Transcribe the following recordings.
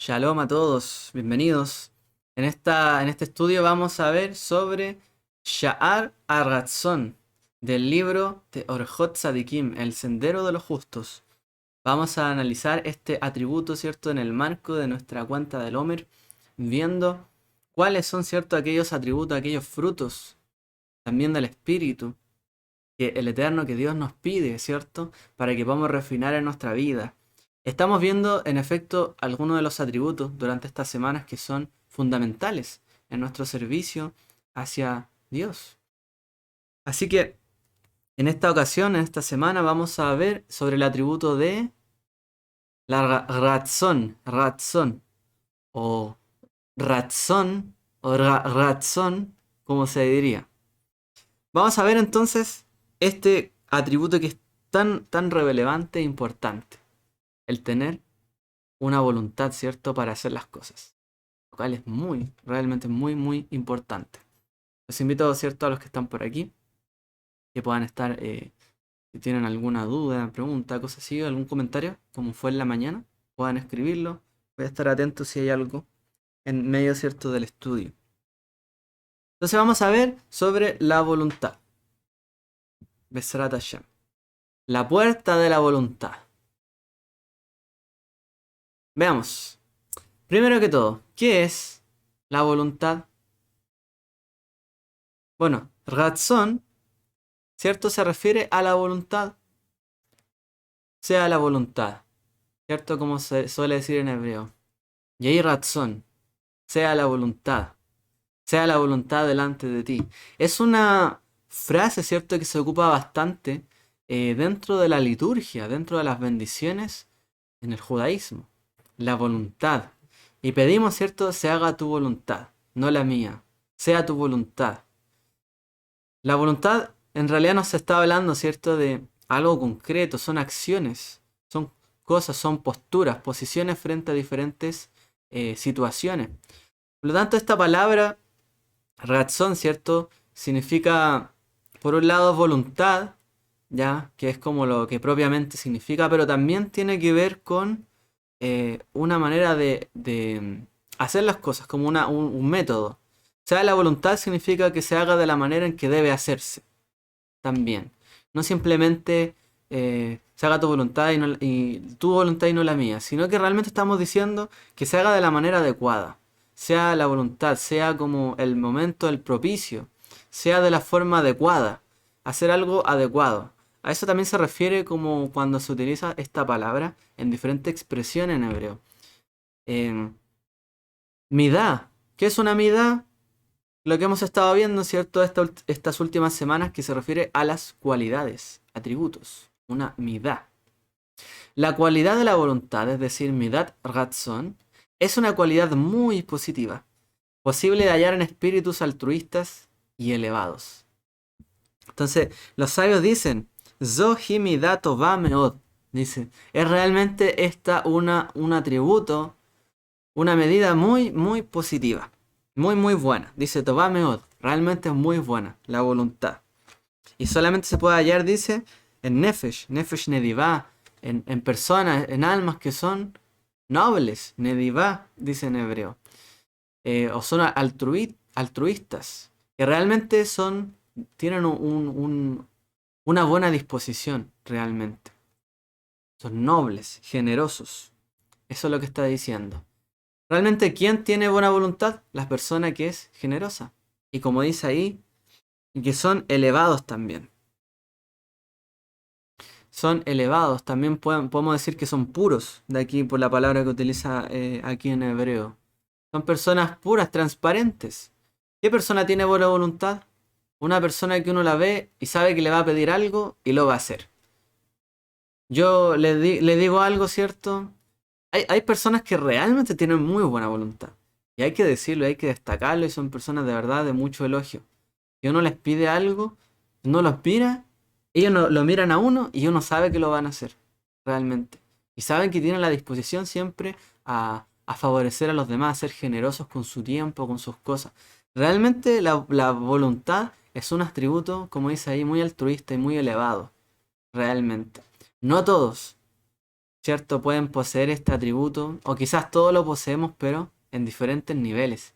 Shalom a todos, bienvenidos. En este estudio vamos a ver sobre Sha'ar HaRatzon, del libro de Orjot Tzadikim, El Sendero de los Justos. Vamos a analizar este atributo, ¿cierto?, en el marco de nuestra cuenta del Homer, viendo cuáles son, ¿cierto?, aquellos atributos, aquellos frutos, también del Espíritu, que el Eterno, que Dios nos pide, ¿cierto?, para que podamos refinar en nuestra vida. Estamos viendo, en efecto, algunos de los atributos durante estas semanas que son fundamentales en nuestro servicio hacia Dios. Así que, en esta ocasión, en esta semana, vamos a ver sobre el atributo de la ratzón, o ratzón, o ratzón, como se diría. Vamos a ver entonces este atributo que es tan relevante e importante. El tener una voluntad, ¿cierto?, para hacer las cosas. Lo cual es realmente muy importante. Los invito, ¿cierto?, a los que están por aquí, que puedan estar, si tienen alguna duda, pregunta, cosa así, algún comentario, como fue en la mañana, puedan escribirlo. Voy a estar atento si hay algo en medio, ¿cierto?, del estudio. Entonces vamos a ver sobre la voluntad. Besrat Hashem. La puerta de la voluntad. Veamos. Primero que todo, ¿qué es la voluntad? Bueno, Ratzon, ¿cierto? Se refiere a la voluntad. Sea la voluntad, ¿cierto? Como se suele decir en hebreo. Yehi Ratzon, sea la voluntad. Sea la voluntad delante de ti. Es una frase, ¿cierto?, que se ocupa bastante dentro de la liturgia, dentro de las bendiciones en el judaísmo. La voluntad. Y pedimos, ¿cierto?, se haga tu voluntad, no la mía. Sea tu voluntad. La voluntad en realidad nos está hablando, ¿cierto?, de algo concreto, son acciones, son cosas, son posturas, posiciones frente a diferentes situaciones. Por lo tanto, esta palabra, razón, ¿cierto?, significa, por un lado, voluntad, ya, que es como lo que propiamente significa, pero también tiene que ver con una manera de hacer las cosas, como un método. O sea, la voluntad significa que se haga de la manera en que debe hacerse también. No simplemente se haga tu voluntad y tu voluntad y no la mía, sino que realmente estamos diciendo que se haga de la manera adecuada. Sea la voluntad, sea como el momento, el propicio, sea de la forma adecuada. Hacer algo adecuado. A eso también se refiere como cuando se utiliza esta palabra en diferentes expresiones en hebreo. Eh, Midá. ¿Qué es una midá? Lo que hemos estado viendo, ¿cierto?, estas últimas semanas, que se refiere a las cualidades, atributos, una midá. La cualidad de la voluntad, es decir, midat ratzon, es una cualidad muy positiva, posible de hallar en espíritus altruistas y elevados. Entonces, los sabios dicen, Zohi midat tová meod, dice, es realmente esta un atributo, una medida muy positiva. Muy buena. Dice Tová Meod. Realmente es muy buena la voluntad. Y solamente se puede hallar, dice, en Nefesh. Nefesh Nedivá. En personas, en almas que son nobles. Nedivá, dice en hebreo. O son altruistas. Que realmente tienen una buena disposición, realmente. Son nobles, generosos. Eso es lo que está diciendo. Realmente, ¿quién tiene buena voluntad? La persona que es generosa. Y como dice ahí, que son elevados también. Son elevados. También podemos decir que son puros. De aquí por la palabra que utiliza aquí en hebreo. Son personas puras, transparentes. ¿Qué persona tiene buena voluntad? Una persona que uno la ve y sabe que le va a pedir algo y lo va a hacer. Yo le digo algo, ¿cierto? Hay personas que realmente tienen muy buena voluntad. Y hay que decirlo, hay que destacarlo, y son personas de verdad de mucho elogio. Si uno les pide algo, no los mira, ellos no, lo miran a uno y uno sabe que lo van a hacer, realmente. Y saben que tienen la disposición siempre a favorecer a los demás, a ser generosos con su tiempo, con sus cosas. Realmente la voluntad es un atributo, como dice ahí, muy altruista y muy elevado, realmente. No todos, ¿cierto? Pueden poseer este atributo, o quizás todos lo poseemos, pero en diferentes niveles.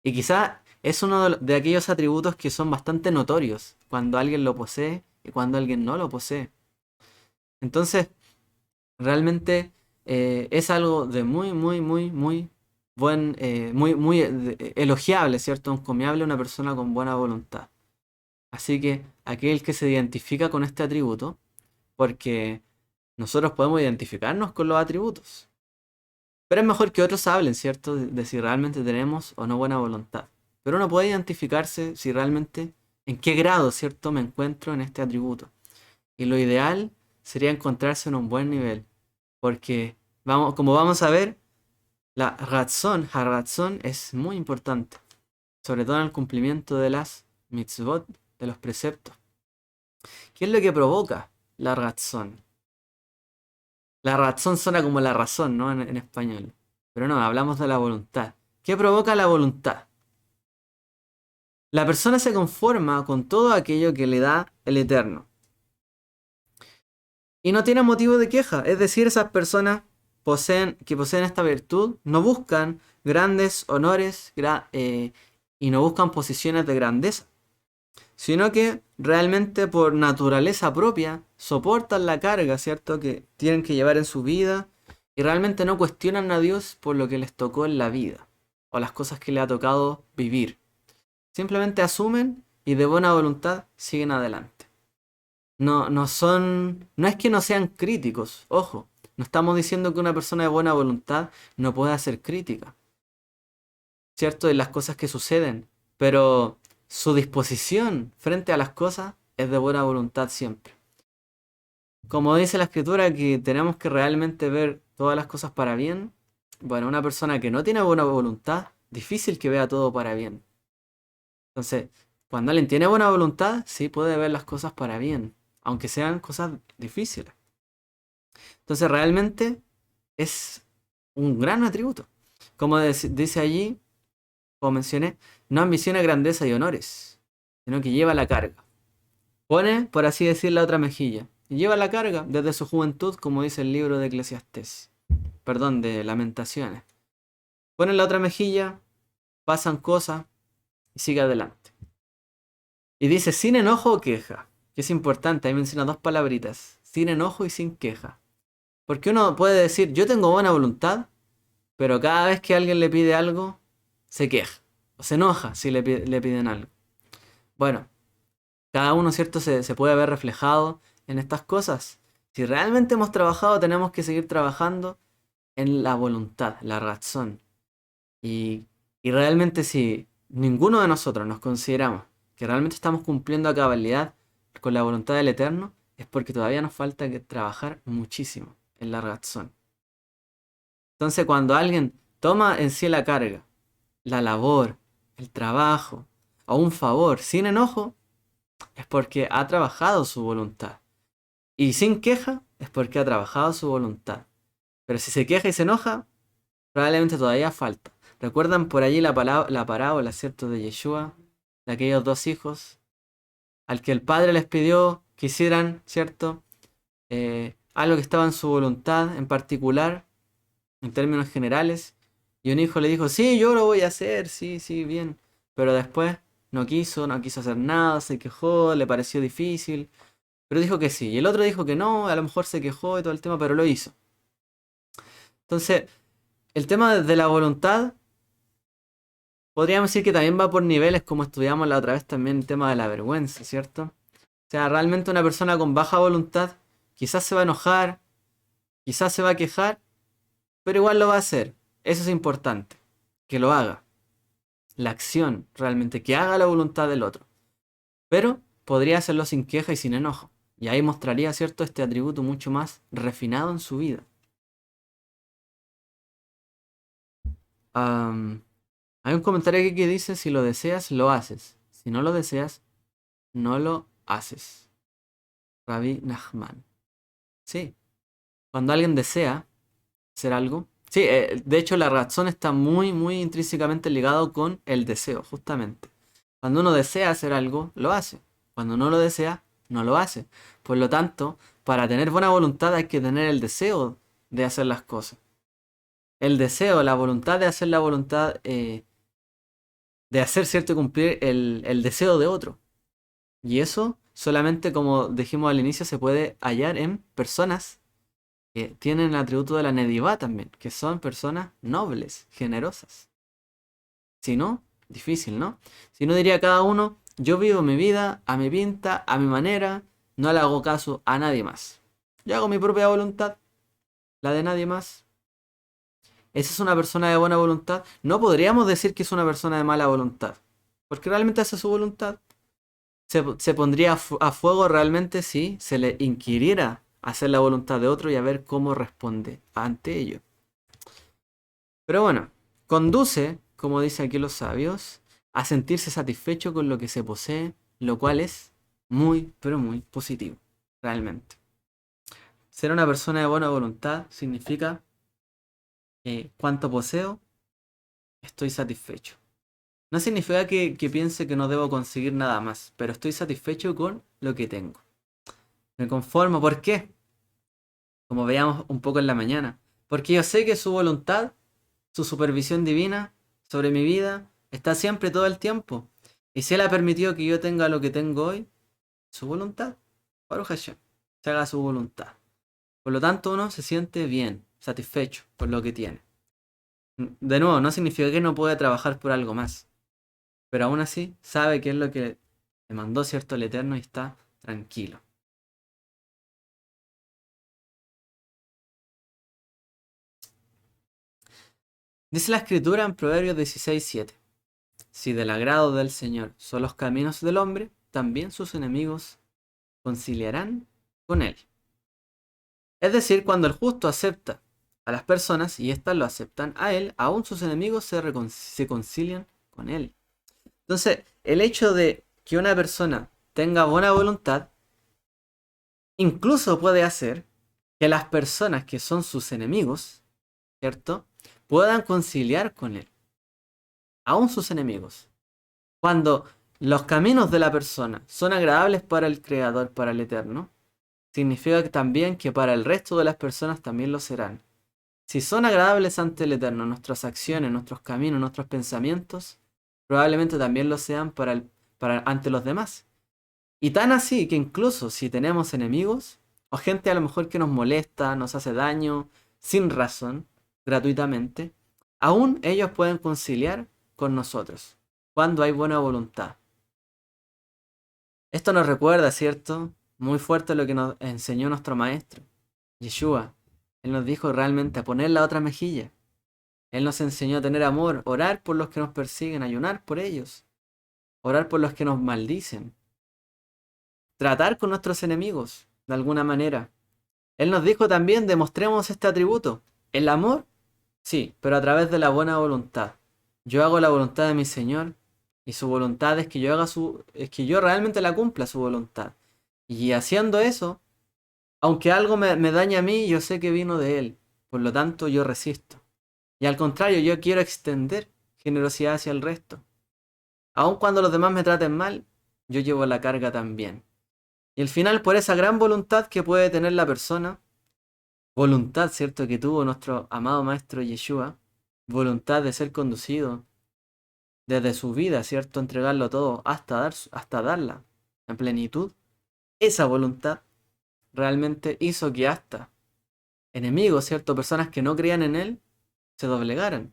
Y quizás es uno de aquellos atributos que son bastante notorios cuando alguien lo posee y cuando alguien no lo posee. Entonces, realmente es algo de muy, muy, muy, muy muy elogiable, ¿cierto? Encomiable una persona con buena voluntad. Así que aquel que se identifica con este atributo, porque nosotros podemos identificarnos con los atributos. Pero es mejor que otros hablen, ¿cierto? De si realmente tenemos o no buena voluntad. Pero uno puede identificarse si realmente en qué grado, ¿cierto? Me encuentro en este atributo. Y lo ideal sería encontrarse en un buen nivel. Porque, vamos, como vamos a ver, la razón es muy importante. Sobre todo en el cumplimiento de las mitzvot, de los preceptos. ¿Qué es lo que provoca la razón? La razón suena como la razón, ¿no? En español. Pero no, hablamos de la voluntad. ¿Qué provoca la voluntad? La persona se conforma con todo aquello que le da el Eterno. Y no tiene motivo de queja. Es decir, esas personas que poseen esta virtud no buscan grandes honores y no buscan posiciones de grandeza, sino que realmente por naturaleza propia soportan la carga, ¿cierto? Que tienen que llevar en su vida y realmente no cuestionan a Dios por lo que les tocó en la vida o las cosas que le ha tocado vivir. Simplemente asumen y de buena voluntad siguen adelante. No es que no sean críticos, ojo, no estamos diciendo que una persona de buena voluntad no pueda ser crítica, ¿cierto? De las cosas que suceden, pero su disposición frente a las cosas es de buena voluntad siempre. Como dice la escritura que tenemos que realmente ver todas las cosas para bien, bueno, una persona que no tiene buena voluntad, difícil que vea todo para bien. Entonces, cuando alguien tiene buena voluntad, sí puede ver las cosas para bien, aunque sean cosas difíciles. Entonces, realmente es un gran atributo. Como dice allí, como mencioné, no ambiciona grandeza y honores, sino que lleva la carga. Pone, por así decir, la otra mejilla. Y lleva la carga desde su juventud, como dice el libro de Eclesiastés. Perdón, de Lamentaciones. Pone la otra mejilla, pasan cosas y sigue adelante. Y dice sin enojo o queja, que es importante, ahí menciona dos palabritas, sin enojo y sin queja. Porque uno puede decir, yo tengo buena voluntad, pero cada vez que alguien le pide algo, se queja o se enoja si le piden algo. Bueno, cada uno, ¿cierto?, se puede ver reflejado en estas cosas. Si realmente hemos trabajado, tenemos que seguir trabajando en la voluntad, la razón. Y, y realmente si ninguno de nosotros nos consideramos que realmente estamos cumpliendo a cabalidad con la voluntad del Eterno, es porque todavía nos falta que trabajar muchísimo en la razón. Entonces cuando alguien toma en sí la carga, la labor, el trabajo o un favor sin enojo, es porque ha trabajado su voluntad. Y sin queja, es porque ha trabajado su voluntad. Pero si se queja y se enoja, probablemente todavía falta. ¿Recuerdan por allí la parábola, ¿cierto?, de Yeshua, de aquellos dos hijos, al que el padre les pidió que hicieran, ¿cierto?, algo que estaba en su voluntad en particular, en términos generales, y un hijo le dijo, sí, yo lo voy a hacer, sí, sí, bien. Pero después no quiso hacer nada, se quejó, le pareció difícil, pero dijo que sí. Y el otro dijo que no, a lo mejor se quejó y todo el tema, pero lo hizo. Entonces, el tema de la voluntad, podríamos decir que también va por niveles, como estudiamos la otra vez también el tema de la vergüenza, ¿cierto? O sea, realmente una persona con baja voluntad quizás se va a enojar, quizás se va a quejar, pero igual lo va a hacer. Eso es importante, que lo haga. La acción, realmente, que haga la voluntad del otro. Pero podría hacerlo sin queja y sin enojo. Y ahí mostraría, ¿cierto?, este atributo mucho más refinado en su vida. Hay un comentario aquí que dice, si lo deseas, lo haces. Si no lo deseas, no lo haces. Rabbi Nachman. Sí, cuando alguien desea hacer algo. Sí, de hecho la razón está muy, muy intrínsecamente ligado con el deseo, justamente. Cuando uno desea hacer algo, lo hace. Cuando no lo desea, no lo hace. Por lo tanto, para tener buena voluntad hay que tener el deseo de hacer las cosas. El deseo, la voluntad de hacer la voluntad, de hacer, ¿cierto? Cumplir el deseo de otro. Y eso solamente, como dijimos al inicio, se puede hallar en personas que tienen el atributo de la nedivá también, que son personas nobles, generosas. Si no, difícil, ¿no? Si no, diría cada uno, yo vivo mi vida a mi pinta, a mi manera, no le hago caso a nadie más. Yo hago mi propia voluntad, la de nadie más. ¿Esa es una persona de buena voluntad? No podríamos decir que es una persona de mala voluntad, porque realmente hace su voluntad. Se pondría a fuego realmente si se le inquiriera hacer la voluntad de otro y a ver cómo responde ante ello. Pero bueno, conduce, como dicen aquí los sabios, a sentirse satisfecho con lo que se posee, lo cual es muy, pero muy positivo, realmente. Ser una persona de buena voluntad significa que cuanto poseo, estoy satisfecho. No significa que piense que no debo conseguir nada más, pero estoy satisfecho con lo que tengo. Me conformo, ¿por qué? Como veíamos un poco en la mañana. Porque yo sé que su voluntad, su supervisión divina sobre mi vida, está siempre todo el tiempo. Y si Él ha permitido que yo tenga lo que tengo hoy, su voluntad, Baruch Hashem, se haga su voluntad. Por lo tanto, uno se siente bien, satisfecho por lo que tiene. De nuevo, no significa que no pueda trabajar por algo más. Pero aún así, sabe que es lo que le mandó, ¿cierto?, el Eterno y está tranquilo. Dice la Escritura en Proverbios 16:7. Si del agrado del Señor son los caminos del hombre, también sus enemigos conciliarán con él. Es decir, cuando el justo acepta a las personas y éstas lo aceptan a él, aún sus enemigos se concilian con él. Entonces, el hecho de que una persona tenga buena voluntad, incluso puede hacer que las personas que son sus enemigos, ¿cierto?, puedan conciliar con él. Aún sus enemigos. Cuando los caminos de la persona son agradables para el Creador, para el Eterno, significa también que para el resto de las personas también lo serán. Si son agradables ante el Eterno nuestras acciones, nuestros caminos, nuestros pensamientos, probablemente también lo sean ante los demás. Y tan así que incluso si tenemos enemigos, o gente a lo mejor que nos molesta, nos hace daño, sin razón, gratuitamente, aún ellos pueden conciliar con nosotros, cuando hay buena voluntad. Esto nos recuerda, ¿cierto? Muy fuerte lo que nos enseñó nuestro maestro, Yeshua. Él nos dijo realmente a poner la otra mejilla. Él nos enseñó a tener amor, orar por los que nos persiguen, ayunar por ellos, orar por los que nos maldicen, tratar con nuestros enemigos, de alguna manera. Él nos dijo también, demostremos este atributo. El amor, sí, pero a través de la buena voluntad. Yo hago la voluntad de mi Señor y su voluntad es que es que yo realmente la cumpla su voluntad. Y haciendo eso, aunque algo me dañe a mí, yo sé que vino de Él. Por lo tanto, yo resisto. Y al contrario, yo quiero extender generosidad hacia el resto. Aun cuando los demás me traten mal, yo llevo la carga también. Y al final, por esa gran voluntad que puede tener la persona, voluntad, ¿cierto?, que tuvo nuestro amado Maestro Yeshua, voluntad de ser conducido desde su vida, ¿cierto?, entregarlo todo hasta darla en plenitud, esa voluntad realmente hizo que hasta enemigos, ¿cierto?, personas que no creían en él, se doblegaran.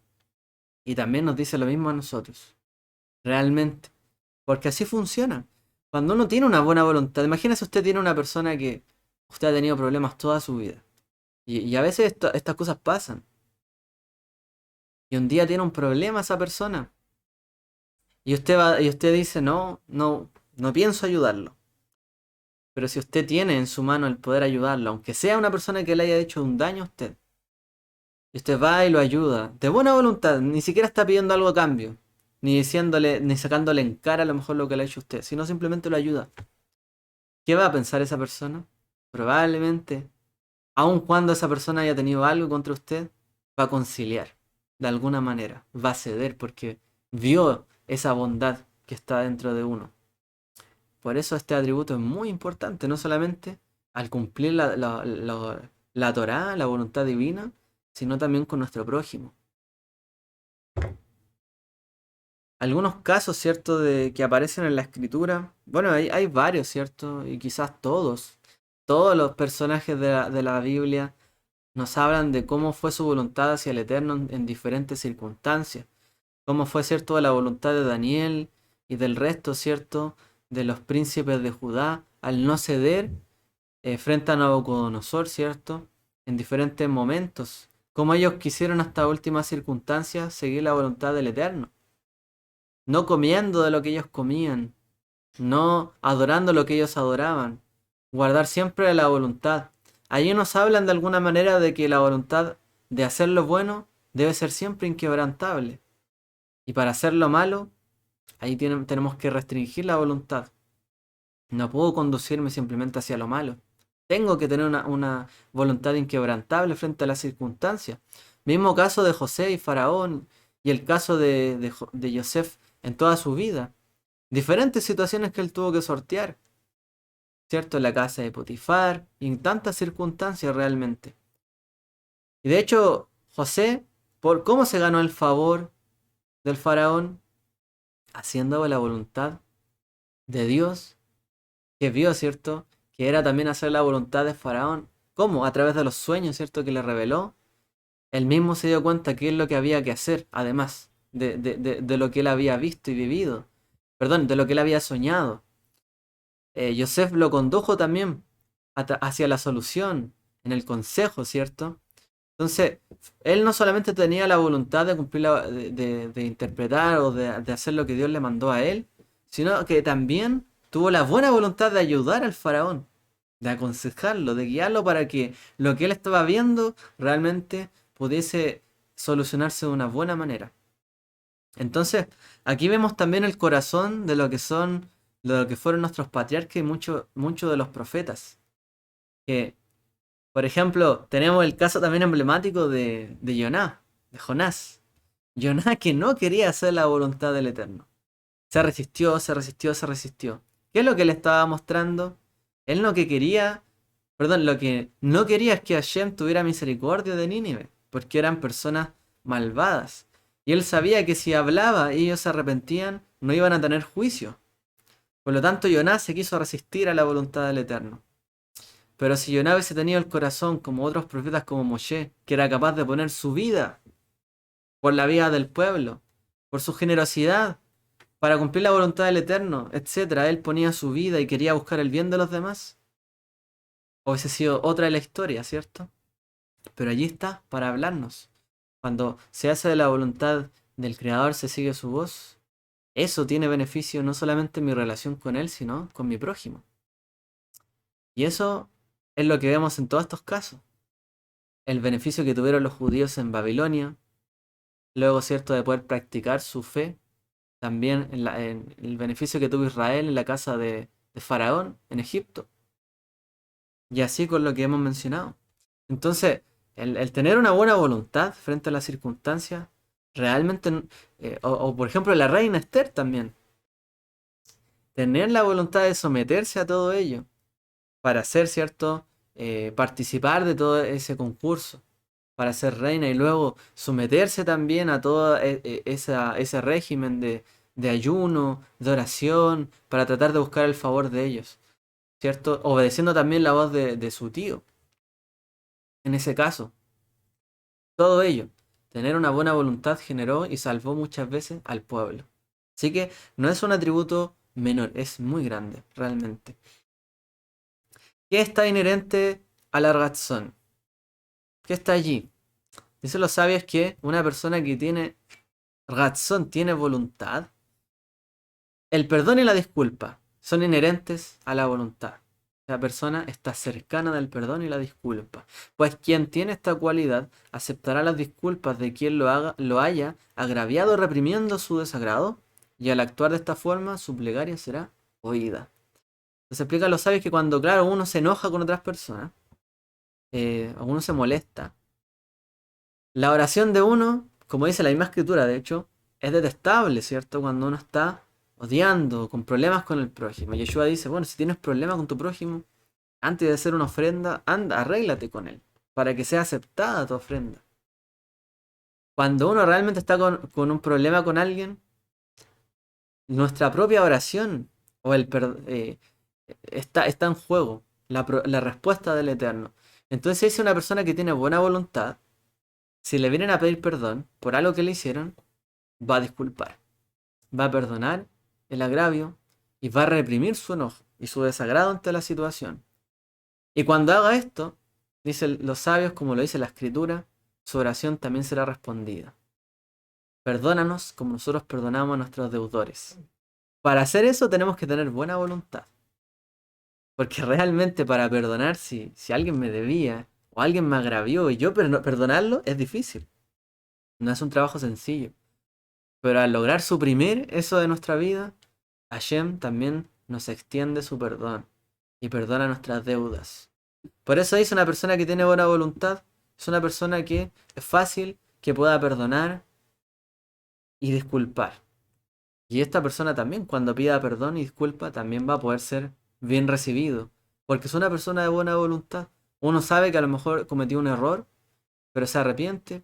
Y también nos dice lo mismo a nosotros, realmente, porque así funciona. Cuando uno tiene una buena voluntad, imagínese usted tiene una persona que usted ha tenido problemas toda su vida. Y a veces estas cosas pasan. Y un día tiene un problema esa persona. Y usted dice, no pienso ayudarlo. Pero si usted tiene en su mano el poder ayudarlo, aunque sea una persona que le haya hecho un daño a usted, y usted va y lo ayuda, de buena voluntad, ni siquiera está pidiendo algo a cambio, ni diciéndole, ni sacándole en cara a lo mejor lo que le ha hecho usted, sino simplemente lo ayuda. ¿Qué va a pensar esa persona? Probablemente, aun cuando esa persona haya tenido algo contra usted, va a conciliar, de alguna manera, va a ceder porque vio esa bondad que está dentro de uno. Por eso este atributo es muy importante, no solamente al cumplir la Torá, la voluntad divina, sino también con nuestro prójimo. Algunos casos, ¿cierto?, de que aparecen en la escritura. Bueno, hay varios, ¿cierto? Y quizás todos. Todos los personajes de la Biblia nos hablan de cómo fue su voluntad hacia el Eterno en diferentes circunstancias. Cómo fue, ¿cierto?, la voluntad de Daniel y del resto, ¿cierto?, de los príncipes de Judá al no ceder frente a Nabucodonosor, ¿cierto?, en diferentes momentos. Cómo ellos quisieron hasta últimas circunstancias seguir la voluntad del Eterno. No comiendo de lo que ellos comían, no adorando lo que ellos adoraban, guardar siempre la voluntad. Allí nos hablan de alguna manera de que la voluntad de hacer lo bueno debe ser siempre inquebrantable. Y para hacer lo malo, ahí tenemos que restringir la voluntad. No puedo conducirme simplemente hacia lo malo. Tengo que tener una voluntad inquebrantable frente a las circunstancias. Mismo caso de José y Faraón y el caso de Yosef en toda su vida. Diferentes situaciones que él tuvo que sortear, ¿cierto? En la casa de Potifar y en tantas circunstancias realmente. Y de hecho, José, por cómo se ganó el favor del faraón, haciendo la voluntad de Dios, que vio, ¿cierto?, que era también hacer la voluntad de faraón. ¿Cómo? A través de los sueños, ¿cierto?, que le reveló. Él mismo se dio cuenta qué es lo que había que hacer, además de lo que él había visto y vivido. Perdón, de lo que él había soñado. Yosef lo condujo también hacia la solución, en el consejo, ¿cierto? Entonces, él no solamente tenía la voluntad de cumplir, de interpretar o de hacer lo que Dios le mandó a él, sino que también tuvo la buena voluntad de ayudar al faraón, de aconsejarlo, de guiarlo para que lo que él estaba viendo realmente pudiese solucionarse de una buena manera. Entonces, aquí vemos también el corazón de lo que son, de lo que fueron nuestros patriarcas y muchos de los profetas. Que, por ejemplo, tenemos el caso también emblemático de Jonás. Jonás que no quería hacer la voluntad del Eterno. Se resistió, se resistió, se resistió. ¿Qué es lo que le estaba mostrando? Él lo que quería, perdón, lo que no quería es que Hashem tuviera misericordia de Nínive, porque eran personas malvadas. Y él sabía que si hablaba y ellos se arrepentían, no iban a tener juicio. Por lo tanto, Jonás se quiso resistir a la voluntad del Eterno. Pero si Jonás hubiese tenido el corazón como otros profetas como Moshe, que era capaz de poner su vida por la vida del pueblo, por su generosidad, para cumplir la voluntad del Eterno, etcétera, él ponía su vida y quería buscar el bien de los demás, hubiese sido otra de la historia, ¿cierto? Pero allí está para hablarnos. Cuando se hace de la voluntad del Creador, se sigue su voz. Eso tiene beneficio no solamente en mi relación con Él, sino con mi prójimo. Y eso es lo que vemos en todos estos casos. El beneficio que tuvieron los judíos en Babilonia, luego, ¿cierto?, de poder practicar su fe. También en el beneficio que tuvo Israel en la casa de Faraón en Egipto. Y así con lo que hemos mencionado. Entonces, el tener una buena voluntad frente a las circunstancias, realmente, o por ejemplo la reina Esther también, tener la voluntad de someterse a todo ello, para ser, ¿cierto?, participar de todo ese concurso, para ser reina y luego someterse también a todo ese régimen de ayuno, de oración, para tratar de buscar el favor de ellos, ¿cierto? Obedeciendo también la voz de su tío. En ese caso, todo ello, tener una buena voluntad generó y salvó muchas veces al pueblo. Así que no es un atributo menor, es muy grande, realmente. ¿Qué está inherente a la razón? ¿Qué está allí? Dicen los sabios que una persona que tiene razón, tiene voluntad, el perdón y la disculpa son inherentes a la voluntad. La persona está cercana del perdón y la disculpa. Pues quien tiene esta cualidad aceptará las disculpas de quien lo haya agraviado reprimiendo su desagrado, y al actuar de esta forma su plegaria será oída. Se explica a los sabios que cuando, claro, uno se enoja con otras personas, o uno se molesta, la oración de uno, como dice la misma escritura, de hecho, es detestable, ¿cierto? Cuando uno está odiando, con problemas con el prójimo. Yeshua dice, bueno, si tienes problemas con tu prójimo, antes de hacer una ofrenda, anda, arréglate con él. para que sea aceptada tu ofrenda. Cuando uno realmente está con un problema con alguien, nuestra propia oración o está en juego, la respuesta del Eterno. Entonces, si una persona que tiene buena voluntad, si le vienen a pedir perdón por algo que le hicieron, va a disculpar, va a perdonar el agravio y va a reprimir su enojo y su desagrado ante la situación. Y cuando haga esto, dicen los sabios, como lo dice la Escritura, su oración también será respondida. Perdónanos como nosotros perdonamos a nuestros deudores. Para hacer eso tenemos que tener buena voluntad. Porque realmente para perdonar, si alguien me debía o alguien me agravió y yo perdonarlo, es difícil. No es un trabajo sencillo. Pero al lograr suprimir eso de nuestra vida, Hashem también nos extiende su perdón y perdona nuestras deudas. Por eso dice una persona que tiene buena voluntad, es una persona que es fácil que pueda perdonar y disculpar. Y esta persona también, cuando pida perdón y disculpa, también va a poder ser bien recibido. Porque es una persona de buena voluntad. Uno sabe que a lo mejor cometió un error, pero se arrepiente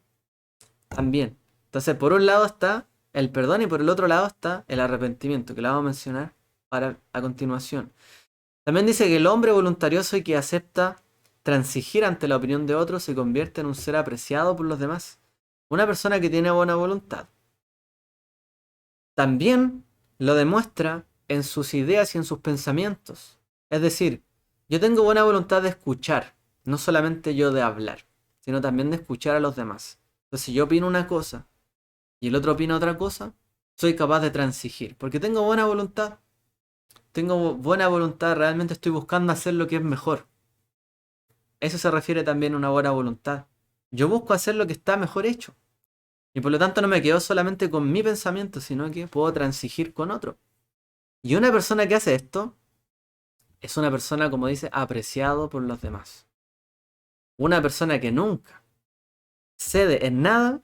también. Entonces, por un lado está el perdón y por el otro lado está el arrepentimiento, que lo vamos a mencionar a continuación. También dice que el hombre voluntarioso y que acepta transigir ante la opinión de otros se convierte en un ser apreciado por los demás. Una persona que tiene buena voluntad también lo demuestra en sus ideas y en sus pensamientos. Es decir, yo tengo buena voluntad de escuchar, no solamente yo de hablar, sino también de escuchar a los demás. Entonces, si yo opino una cosa y el otro opina otra cosa, soy capaz de transigir, porque tengo buena voluntad. Tengo buena voluntad, realmente estoy buscando hacer lo que es mejor. Eso se refiere también a una buena voluntad. Yo busco hacer lo que está mejor hecho. Y por lo tanto no me quedo solamente con mi pensamiento, sino que puedo transigir con otro. Y una persona que hace esto es una persona, como dice, apreciado por los demás. Una persona que nunca cede en nada,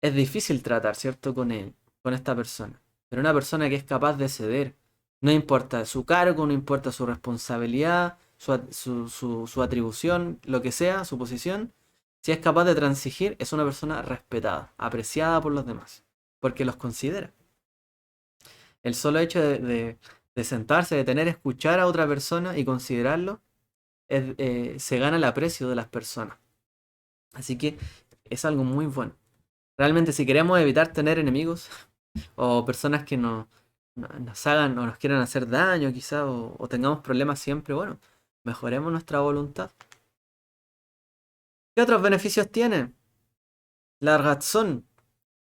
es difícil tratar, ¿cierto? Con él, con esta persona. Pero una persona que es capaz de ceder, no importa su cargo, no importa su responsabilidad, su atribución, lo que sea, su posición, si es capaz de transigir, es una persona respetada, apreciada por los demás, porque los considera. El solo hecho de sentarse, de tener, escuchar a otra persona y considerarlo, se gana el aprecio de las personas. Así que es algo muy bueno. Realmente si queremos evitar tener enemigos o personas que nos hagan o nos quieran hacer daño quizá o tengamos problemas siempre, bueno, mejoremos nuestra voluntad. ¿Qué otros beneficios tiene? La razón.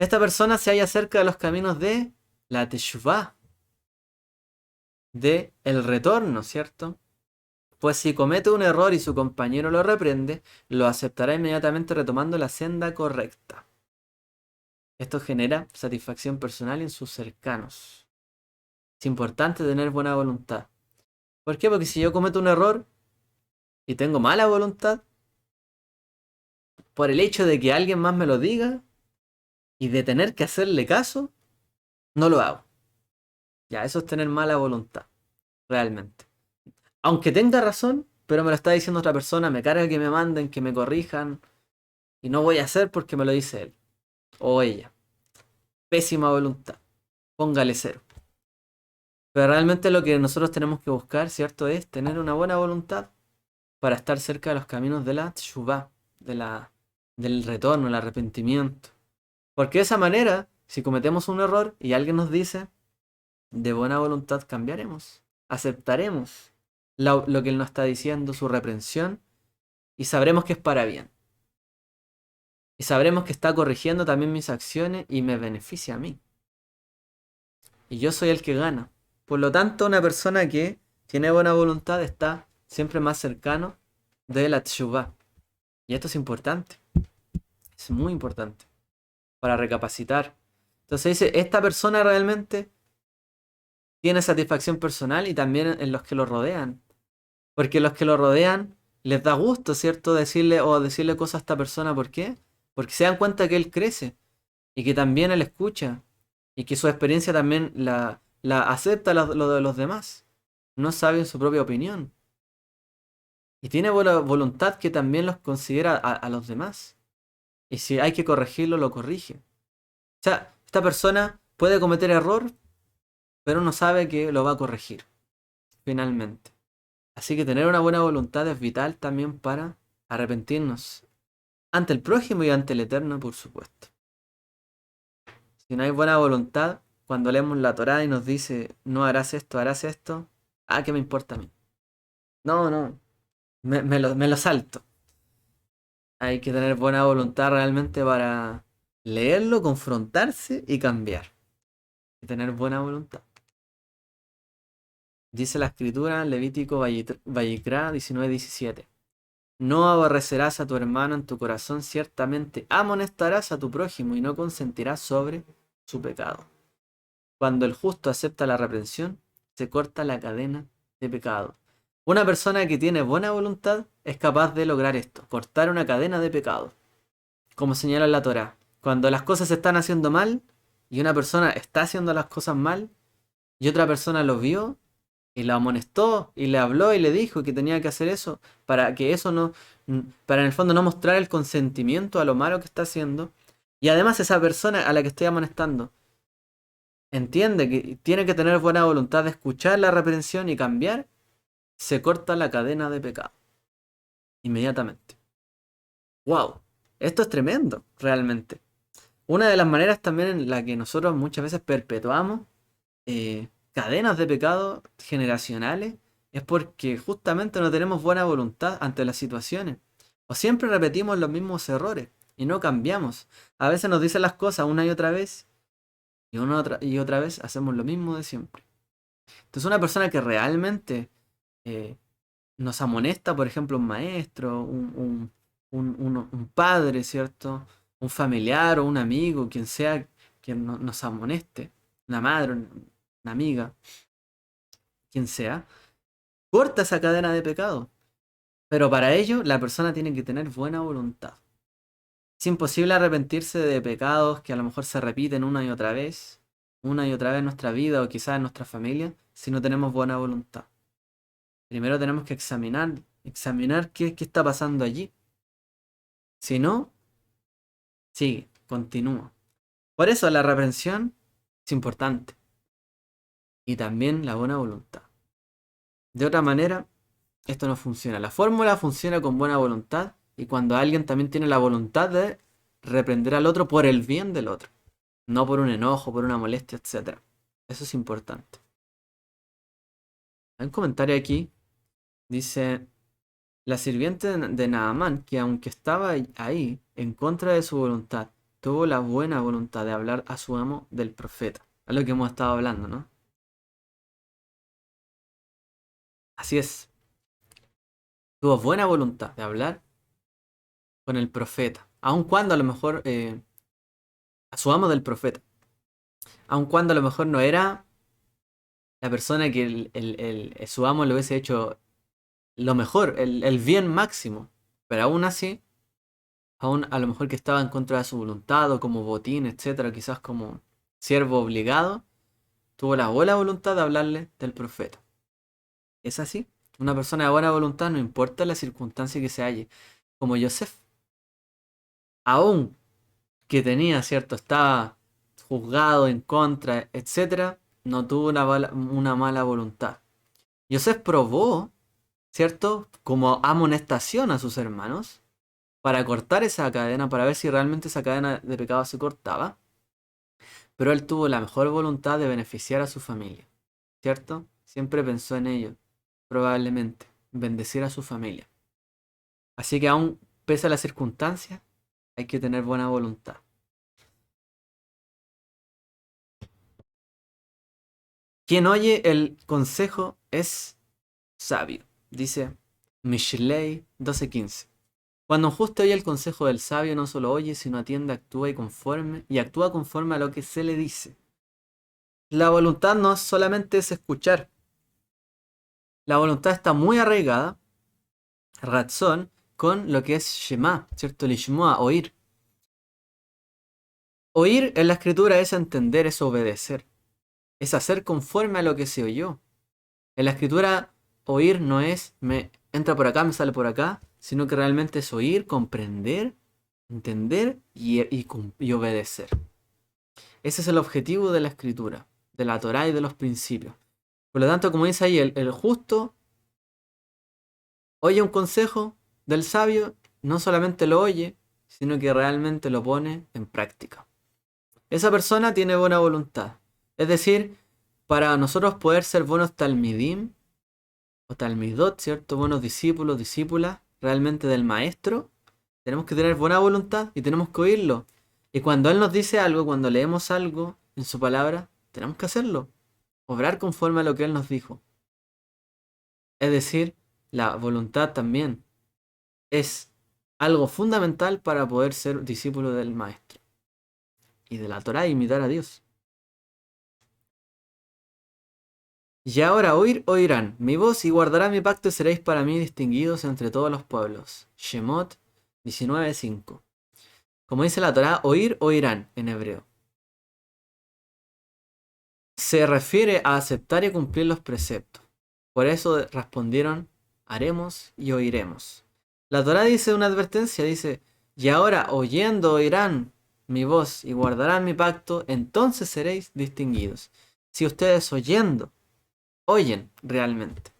Esta persona se halla cerca de los caminos de la teshuvah, de el retorno, ¿cierto? Pues si comete un error y su compañero lo reprende, lo aceptará inmediatamente retomando la senda correcta. Esto genera satisfacción personal en sus cercanos. Es importante tener buena voluntad. ¿Por qué? Porque si yo cometo un error y tengo mala voluntad, por el hecho de que alguien más me lo diga y de tener que hacerle caso, no lo hago. Ya, eso es tener mala voluntad, realmente. Aunque tenga razón, pero me lo está diciendo otra persona, me carga que me manden, que me corrijan, y no voy a hacer porque me lo dice él o ella. Pésima voluntad. Póngale cero. Pero realmente lo que nosotros tenemos que buscar, ¿cierto? Es tener una buena voluntad para estar cerca de los caminos de la teshuvah, del retorno, el arrepentimiento. Porque de esa manera, si cometemos un error y alguien nos dice, de buena voluntad cambiaremos, aceptaremos lo que él nos está diciendo, su reprensión, y sabremos que es para bien. Y sabremos que está corrigiendo también mis acciones y me beneficia a mí. Y yo soy el que gana. Por lo tanto, una persona que tiene buena voluntad está siempre más cercano de la teshuvah. Y esto es importante. Es muy importante. Para recapacitar. Entonces dice, esta persona realmente tiene satisfacción personal y también en los que lo rodean. Porque los que lo rodean les da gusto, ¿cierto? Decirle cosas a esta persona. ¿Por qué? Porque se dan cuenta que él crece y que también él escucha y que su experiencia también la acepta lo de los demás. No saben su propia opinión. Y tiene buena voluntad que también los considera a los demás. Y si hay que corregirlo, lo corrige. O sea, esta persona puede cometer error, pero no sabe que lo va a corregir, finalmente. Así que tener una buena voluntad es vital también para arrepentirnos ante el prójimo y ante el Eterno, por supuesto. Si no hay buena voluntad, cuando leemos la Torá y nos dice, no harás esto, ¿qué me importa a mí? No, no, me lo salto. Hay que tener buena voluntad realmente para leerlo, confrontarse y cambiar. Y tener buena voluntad. Dice la escritura en Levítico Vayikra 19:17. No aborrecerás a tu hermano en tu corazón, ciertamente amonestarás a tu prójimo y no consentirás sobre su pecado. Cuando el justo acepta la reprensión, se corta la cadena de pecado. Una persona que tiene buena voluntad es capaz de lograr esto, cortar una cadena de pecado. Como señala la Torá, cuando las cosas se están haciendo mal y una persona está haciendo las cosas mal y otra persona lo vio y la amonestó y le habló y le dijo que tenía que hacer eso para que eso no, para en el fondo no mostrar el consentimiento a lo malo que está haciendo. Y además esa persona a la que estoy amonestando entiende que tiene que tener buena voluntad de escuchar la reprensión y cambiar, se corta la cadena de pecado inmediatamente. ¡Wow! Esto es tremendo, realmente. Una de las maneras también en la que nosotros muchas veces perpetuamos cadenas de pecado generacionales es porque justamente no tenemos buena voluntad ante las situaciones. O siempre repetimos los mismos errores y no cambiamos. A veces nos dicen las cosas una y otra vez y y otra vez hacemos lo mismo de siempre. Entonces una persona que realmente eh, nos amonesta, por ejemplo, un maestro, un padre, ¿cierto? Un familiar o un amigo, quien sea quien nos amoneste, una madre, una amiga, quien sea, corta esa cadena de pecado. Pero para ello la persona tiene que tener buena voluntad. Es imposible arrepentirse de pecados que a lo mejor se repiten una y otra vez en nuestra vida o quizás en nuestra familia, si no tenemos buena voluntad. Primero tenemos que examinar qué está pasando allí. Si no, sigue, continúa. Por eso la reprensión es importante. Y también la buena voluntad. De otra manera, esto no funciona. La fórmula funciona con buena voluntad y cuando alguien también tiene la voluntad de reprender al otro por el bien del otro. No por un enojo, por una molestia, etc. Eso es importante. Hay un comentario aquí. Dice, la sirviente de Naamán, que aunque estaba ahí en contra de su voluntad, tuvo la buena voluntad de hablar a su amo del profeta. Es lo que hemos estado hablando, ¿no? Así es. Tuvo buena voluntad de hablar con el profeta. Aun cuando a lo mejor, a su amo del profeta. Aun cuando a lo mejor no era la persona que su amo le hubiese hecho lo mejor, el bien máximo. Pero aún así, aún a lo mejor que estaba en contra de su voluntad o como botín, etcétera, quizás como siervo obligado, tuvo la buena voluntad de hablarle del profeta. ¿Es así? Una persona de buena voluntad no importa la circunstancia que se halle. Como Yosef, aún que tenía, ¿cierto? Estaba juzgado en contra, etcétera, no tuvo una mala voluntad. Yosef probó, ¿cierto? Como amonestación a sus hermanos para cortar esa cadena, para ver si realmente esa cadena de pecado se cortaba. Pero él tuvo la mejor voluntad de beneficiar a su familia, ¿cierto? Siempre pensó en ello, probablemente, bendecir a su familia. Así que aún pese a las circunstancias, hay que tener buena voluntad. Quien oye el consejo es sabio, dice Mishlei 12:15. Cuando un justo oye el consejo del sabio, no solo oye, sino atiende, actúa conforme a lo que se le dice. La voluntad no solamente es escuchar, la voluntad está muy arraigada, razón, con lo que es Shema, ¿cierto? Lishmoa, oír. Oír en la escritura es entender, es obedecer, es hacer conforme a lo que se oyó. En la escritura, oír no es entra por acá, me sale por acá, sino que realmente es oír, comprender, entender y obedecer. Ese es el objetivo de la escritura, de la Torá y de los principios. Por lo tanto, como dice ahí, el justo oye un consejo del sabio, no solamente lo oye, sino que realmente lo pone en práctica. Esa persona tiene buena voluntad. Es decir, para nosotros poder ser buenos talmidim o talmidot, ¿cierto? Buenos discípulos, discípulas, realmente del maestro, tenemos que tener buena voluntad y tenemos que oírlo. Y cuando Él nos dice algo, cuando leemos algo en su palabra, tenemos que hacerlo. Obrar conforme a lo que Él nos dijo. Es decir, la voluntad también es algo fundamental para poder ser discípulo del maestro. Y de la Torá imitar a Dios. Y ahora oirán mi voz y guardarán mi pacto y seréis para mí distinguidos entre todos los pueblos. Shemot 19:5. Como dice la Torá, oirán en hebreo. Se refiere a aceptar y cumplir los preceptos. Por eso respondieron, haremos y oiremos. La Torá dice una advertencia, dice, y ahora oyendo oirán mi voz y guardarán mi pacto, entonces seréis distinguidos. Si ustedes oyen realmente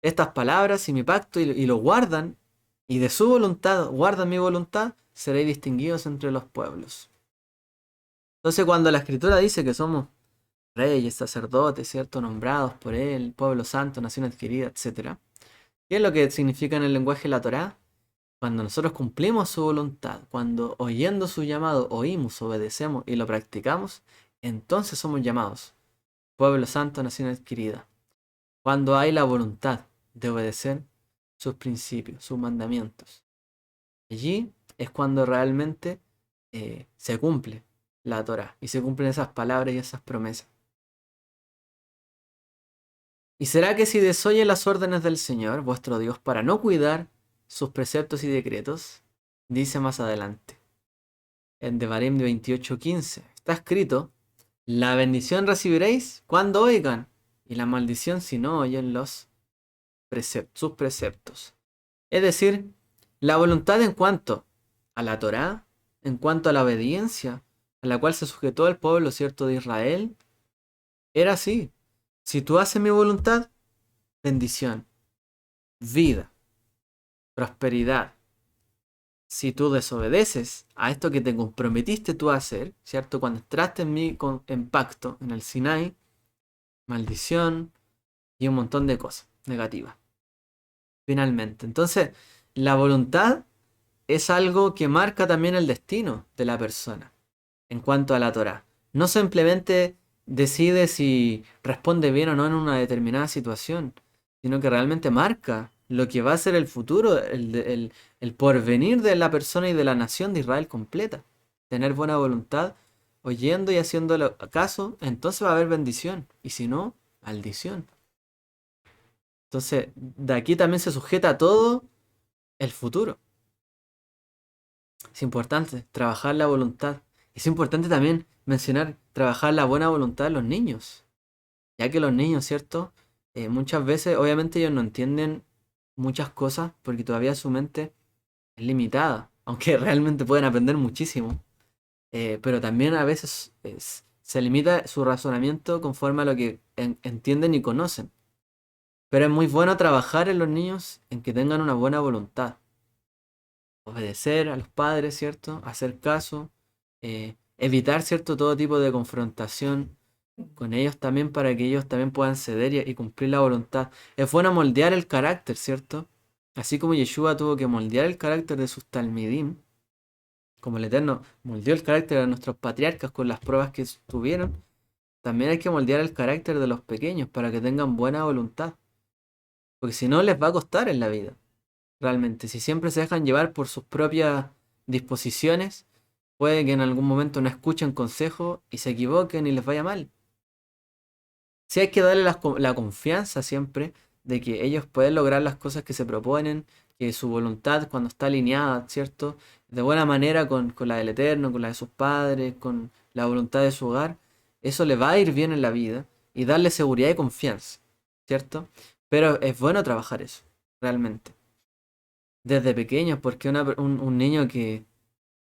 estas palabras y mi pacto y lo guardan, y de su voluntad guardan mi voluntad, seréis distinguidos entre los pueblos. Entonces cuando la Escritura dice que somos reyes, sacerdotes, ¿cierto? Nombrados por Él, pueblo santo, nación adquirida, etc. ¿Qué es lo que significa en el lenguaje de la Torá? Cuando nosotros cumplimos su voluntad, cuando oyendo su llamado oímos, obedecemos y lo practicamos, entonces somos llamados pueblo santo, nación adquirida. Cuando hay la voluntad de obedecer sus principios, sus mandamientos. Allí es cuando realmente se cumple la Torá y se cumplen esas palabras y esas promesas. ¿Y será que si desoye las órdenes del Señor, vuestro Dios, para no cuidar sus preceptos y decretos? Dice más adelante, en Devarim 28:15, está escrito, la bendición recibiréis cuando oigan, y la maldición si no oyen sus preceptos. Es decir, la voluntad en cuanto a la Torá, en cuanto a la obediencia a la cual se sujetó el pueblo, ¿cierto?, de Israel, era así. Si tú haces mi voluntad, bendición, vida, prosperidad. Si tú desobedeces a esto que te comprometiste tú a hacer, ¿cierto? Cuando entraste en pacto, en el Sinai, maldición y un montón de cosas negativas. Finalmente. Entonces, la voluntad es algo que marca también el destino de la persona en cuanto a la Torá. No simplemente decide si responde bien o no en una determinada situación, sino que realmente marca lo que va a ser el futuro, el porvenir de la persona y de la nación de Israel completa. Tener buena voluntad, oyendo y haciéndolo caso, entonces va a haber bendición, y si no, maldición. Entonces, de aquí también se sujeta a todo el futuro. Es importante trabajar la voluntad. Es importante también mencionar trabajar la buena voluntad de los niños. Ya que los niños, ¿cierto? Muchas veces, obviamente, ellos no entienden muchas cosas porque todavía su mente es limitada. Aunque realmente pueden aprender muchísimo. Pero también a veces se limita su razonamiento conforme a lo que entienden y conocen. Pero es muy bueno trabajar en los niños en que tengan una buena voluntad. Obedecer a los padres, ¿cierto? Hacer caso. Evitar, ¿cierto? Todo tipo de confrontación con ellos también para que ellos también puedan ceder y cumplir la voluntad. Es bueno moldear el carácter, ¿cierto? Así como Yeshua tuvo que moldear el carácter de sus talmidim, como el Eterno moldeó el carácter de nuestros patriarcas con las pruebas que tuvieron, también hay que moldear el carácter de los pequeños para que tengan buena voluntad. Porque si no les va a costar en la vida, realmente. Si siempre se dejan llevar por sus propias disposiciones, puede que en algún momento no escuchen consejo y se equivoquen y les vaya mal. Sí hay que darle la confianza siempre de que ellos pueden lograr las cosas que se proponen, que su voluntad cuando está alineada, ¿cierto? De buena manera con la del Eterno, con la de sus padres, con la voluntad de su hogar, eso le va a ir bien en la vida y darle seguridad y confianza, ¿cierto? Pero es bueno trabajar eso. realmente. Desde pequeños, porque un niño que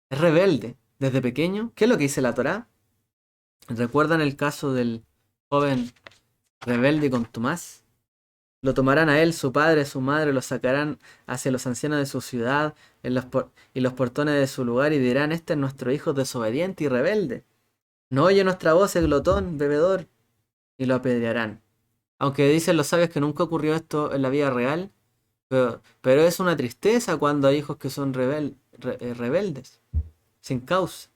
es rebelde, desde pequeño, ¿qué es lo que dice la Torá? ¿Recuerdan el caso del joven rebelde con Tomás? Lo tomarán a él, su padre, su madre, lo sacarán hacia los ancianos de su ciudad y los portones de su lugar y dirán, este es nuestro hijo desobediente y rebelde. No oye nuestra voz, el glotón, bebedor, y lo apedrearán. Aunque dicen los sabios que nunca ocurrió esto en la vida real, pero es una tristeza cuando hay hijos que son rebeldes, sin causa,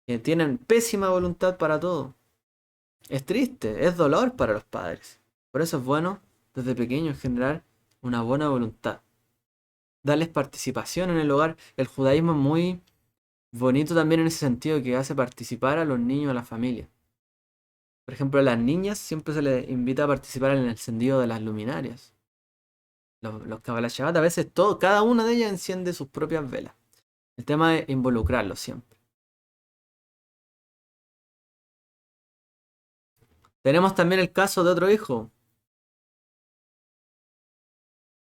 que tienen pésima voluntad para todo. Es triste, es dolor para los padres. Por eso es bueno, desde pequeños, generar una buena voluntad. Darles participación en el hogar. El judaísmo es muy bonito también en ese sentido, que hace participar a los niños, a la familia. Por ejemplo, a las niñas siempre se les invita a participar en el encendido de las luminarias. Los Kabbalah Shabbat, a veces cada una de ellas enciende sus propias velas. El tema es involucrarlos siempre. Tenemos también el caso de otro hijo,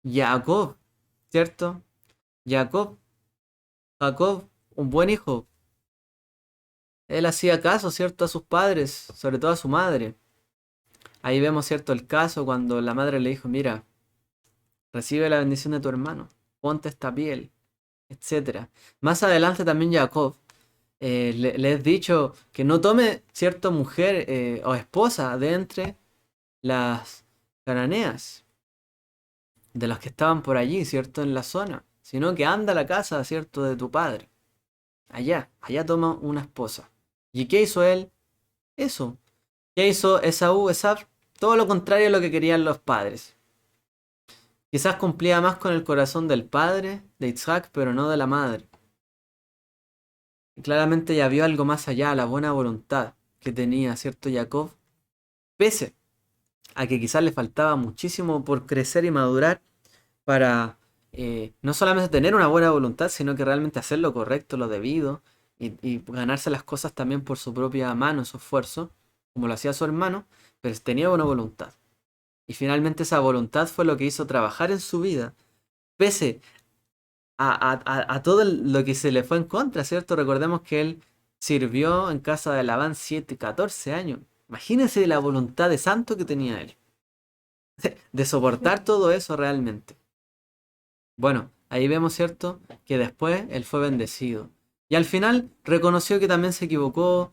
Jacob, ¿cierto? Jacob, Jacob, un buen hijo. Él hacía caso, ¿cierto? A sus padres, sobre todo a su madre. Ahí vemos, ¿cierto? El caso cuando la madre le dijo, mira, recibe la bendición de tu hermano, ponte esta piel, etcétera. Más adelante también Jacob le es dicho que no tome, ¿cierto? Mujer o esposa de entre las cananeas, de los que estaban por allí, ¿cierto? En la zona, sino que anda a la casa, ¿cierto? De tu padre. Allá toma una esposa. ¿Y qué hizo él? Eso. ¿Qué hizo Esaú, Esaf? Todo lo contrario a lo que querían los padres. Quizás cumplía más con el corazón del padre, de Isaac, pero no de la madre. Y claramente ya vio algo más allá, la buena voluntad que tenía, ¿cierto? Jacob, pese a que quizás le faltaba muchísimo por crecer y madurar para no solamente tener una buena voluntad, sino que realmente hacer lo correcto, lo debido, y ganarse las cosas también por su propia mano, su esfuerzo, como lo hacía su hermano, pero tenía buena voluntad. Y finalmente esa voluntad fue lo que hizo trabajar en su vida, pese a todo lo que se le fue en contra, ¿cierto? Recordemos que él sirvió en casa de Labán 7, 14 años. Imagínense la voluntad de santo que tenía él, de soportar todo eso realmente. Bueno, ahí vemos, ¿cierto? Que después él fue bendecido. Y al final reconoció que también se equivocó.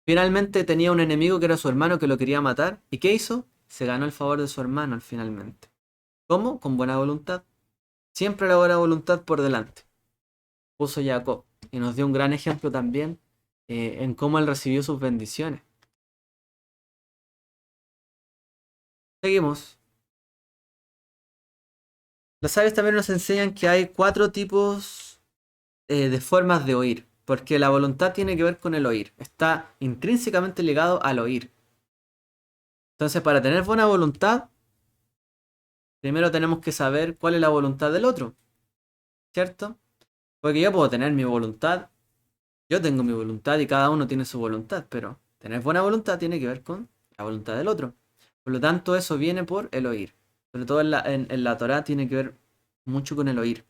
Finalmente tenía un enemigo que era su hermano que lo quería matar. ¿Y qué hizo? Se ganó el favor de su hermano al finalmente. ¿Cómo? Con buena voluntad. Siempre la buena voluntad por delante. Puso Jacob. Y nos dio un gran ejemplo también en cómo él recibió sus bendiciones. Seguimos. Los sabios también nos enseñan que hay 4 tipos de formas de oír. Porque la voluntad tiene que ver con el oír. Está intrínsecamente ligado al oír. Entonces, para tener buena voluntad, primero tenemos que saber cuál es la voluntad del otro. ¿Cierto? Porque yo puedo tener mi voluntad, yo tengo mi voluntad y cada uno tiene su voluntad, pero tener buena voluntad tiene que ver con la voluntad del otro. Por lo tanto, eso viene por el oír. Sobre todo en la Torá tiene que ver mucho con el oír.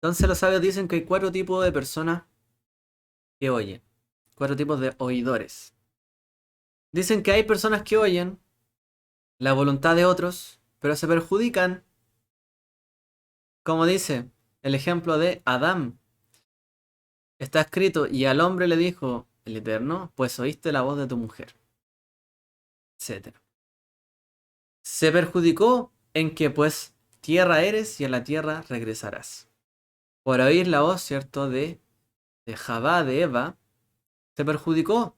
Entonces los sabios dicen que hay 4 tipos de personas que oyen. 4 tipos de oidores. Dicen que hay personas que oyen la voluntad de otros, pero se perjudican. Como dice el ejemplo de Adán. Está escrito, y al hombre le dijo el Eterno, pues oíste la voz de tu mujer, etcétera. Se perjudicó en que pues tierra eres y a la tierra regresarás. Por oír la voz, ¿cierto? De Javá, de Eva, se perjudicó.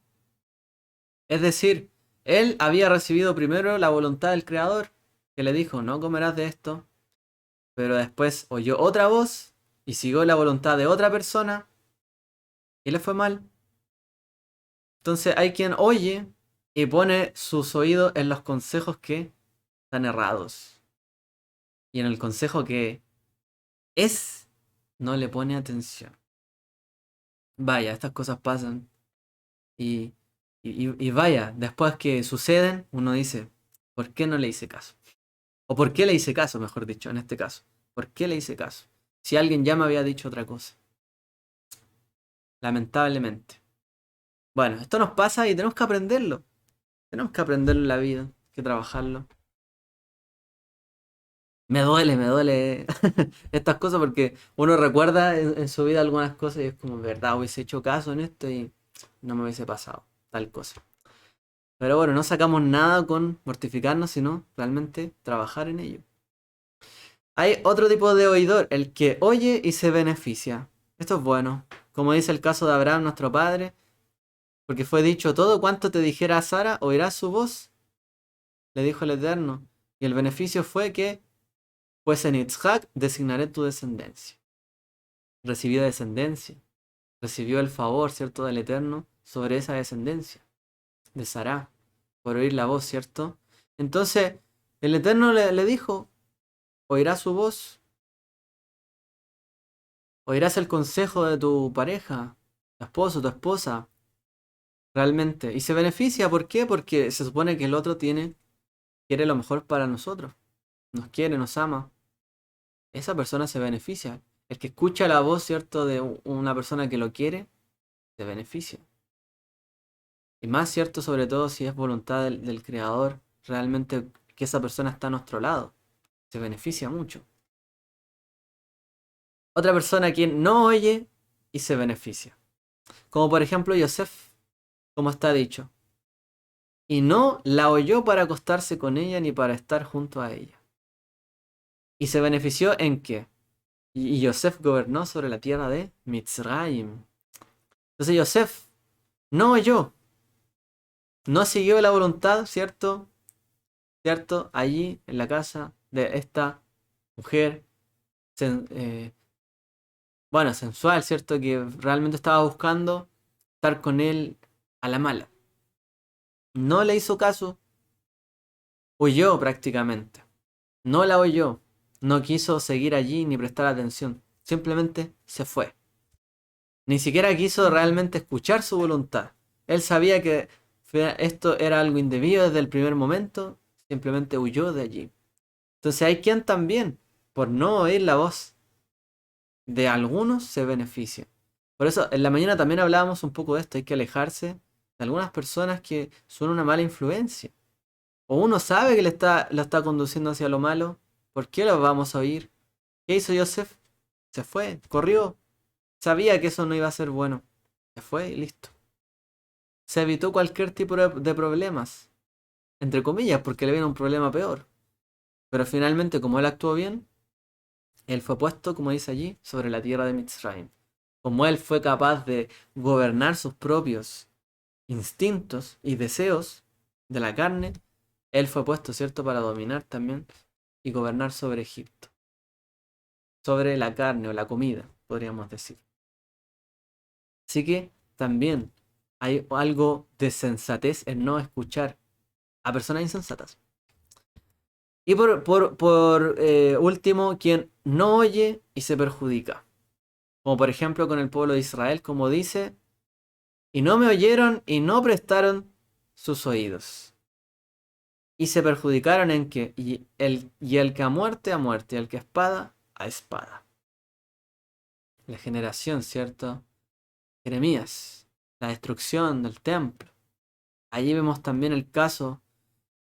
Es decir, él había recibido primero la voluntad del Creador, que le dijo, no comerás de esto, pero después oyó otra voz y siguió la voluntad de otra persona y le fue mal. Entonces hay quien oye y pone sus oídos en los consejos que están errados. Y en el consejo que es, no le pone atención. Vaya, estas cosas pasan. Y, y vaya, después que suceden, uno dice, ¿por qué no le hice caso? O por qué le hice caso, mejor dicho, en este caso. ¿Por qué le hice caso? Si alguien ya me había dicho otra cosa. Lamentablemente. Bueno, esto nos pasa y tenemos que aprenderlo. Tenemos que aprenderlo en la vida, hay que trabajarlo. Me duele estas cosas porque uno recuerda en su vida algunas cosas y es como, verdad, hubiese hecho caso en esto y no me hubiese pasado tal cosa. Pero bueno, no sacamos nada con mortificarnos, sino realmente trabajar en ello. Hay otro tipo de oidor, el que oye y se beneficia. Esto es bueno. Como dice el caso de Abraham, nuestro padre, porque fue dicho todo cuanto te dijera Sara, oirás su voz, le dijo el Eterno. Y el beneficio fue que, pues en Itzhak designaré tu descendencia. Recibió descendencia, recibió el favor, ¿cierto?, del Eterno sobre esa descendencia, de Sara, por oír la voz, ¿cierto? Entonces, el Eterno le dijo, oirás su voz, oirás el consejo de tu pareja, tu esposo, tu esposa, realmente. Y se beneficia, ¿por qué? Porque se supone que el otro quiere lo mejor para nosotros, nos quiere, nos ama. Esa persona se beneficia. El que escucha la voz, ¿cierto?, de una persona que lo quiere, se beneficia. Y más cierto, sobre todo si es voluntad del Creador, realmente que esa persona está a nuestro lado. Se beneficia mucho. Otra persona quien no oye y se beneficia. Como por ejemplo Yosef, como está dicho. Y no la oyó para acostarse con ella ni para estar junto a ella. ¿Y se benefició en qué? Y Yosef gobernó sobre la tierra de Mitzrayim. Entonces Yosef no oyó, no siguió la voluntad, ¿cierto? ¿Cierto? Allí en la casa de esta mujer, eh, bueno, sensual, ¿cierto? Que realmente estaba buscando estar con él a la mala. No le hizo caso, huyó prácticamente. No la oyó, no quiso seguir allí ni prestar atención. Simplemente se fue. Ni siquiera quiso realmente escuchar su voluntad. Él sabía que esto era algo indebido desde el primer momento. Simplemente huyó de allí. Entonces hay quien también, por no oír la voz de algunos, se beneficia. Por eso en la mañana también hablábamos un poco de esto. Hay que alejarse de algunas personas que son una mala influencia. O uno sabe que lo está conduciendo hacia lo malo. ¿Por qué lo vamos a oír? ¿Qué hizo Joseph? Se fue, corrió. Sabía que eso no iba a ser bueno. Se fue y listo. Se evitó cualquier tipo de problemas. Entre comillas, porque le vino un problema peor. Pero finalmente, como él actuó bien, él fue puesto, como dice allí, sobre la tierra de Mitzrayim. Como él fue capaz de gobernar sus propios instintos y deseos de la carne, él fue puesto, ¿cierto?, para dominar también y gobernar sobre Egipto. Sobre la carne o la comida, podríamos decir. Así que también hay algo de sensatez en no escuchar a personas insensatas. Y por último, quien no oye y se perjudica. Como por ejemplo con el pueblo de Israel, como dice, y no me oyeron y no prestaron sus oídos. Y se perjudicaron en que, y el que a muerte, y el que a espada, a espada. La generación, ¿cierto? Jeremías, la destrucción del templo. Allí vemos también el caso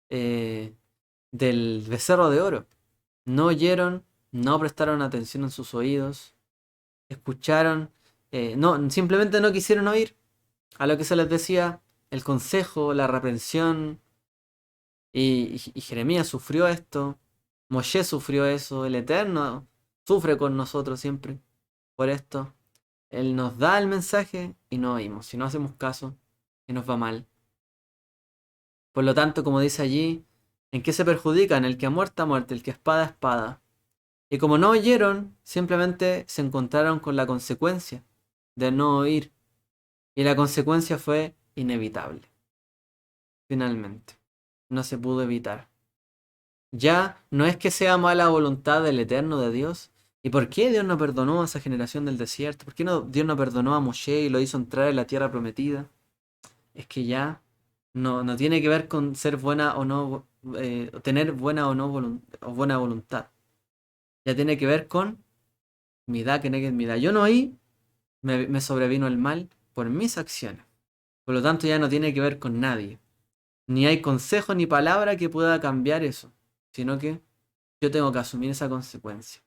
del becerro de oro. No oyeron, no prestaron atención en sus oídos, escucharon, no, simplemente no quisieron oír a lo que se les decía, el consejo, la reprensión, y Jeremías sufrió esto, Moshe sufrió eso, el Eterno sufre con nosotros siempre por esto. Él nos da el mensaje y no oímos, si no hacemos caso, y nos va mal. Por lo tanto, como dice allí, ¿en qué se perjudican? El que a muerte, el que a espada. Y como no oyeron, simplemente se encontraron con la consecuencia de no oír. Y la consecuencia fue inevitable. Finalmente, no se pudo evitar. Ya no es que sea mala voluntad del Eterno de Dios. ¿Y por qué Dios no perdonó a esa generación del desierto? ¿Por qué Dios no perdonó a Moshe y lo hizo entrar en la tierra prometida? Es que ya No tiene que ver con ser buena o no, tener buena o no o buena voluntad. Ya tiene que ver con midá que negues midá. Yo no oí, me sobrevino el mal por mis acciones. Por lo tanto, ya no tiene que ver con nadie. Ni hay consejo ni palabra que pueda cambiar eso. Sino que yo tengo que asumir esa consecuencia.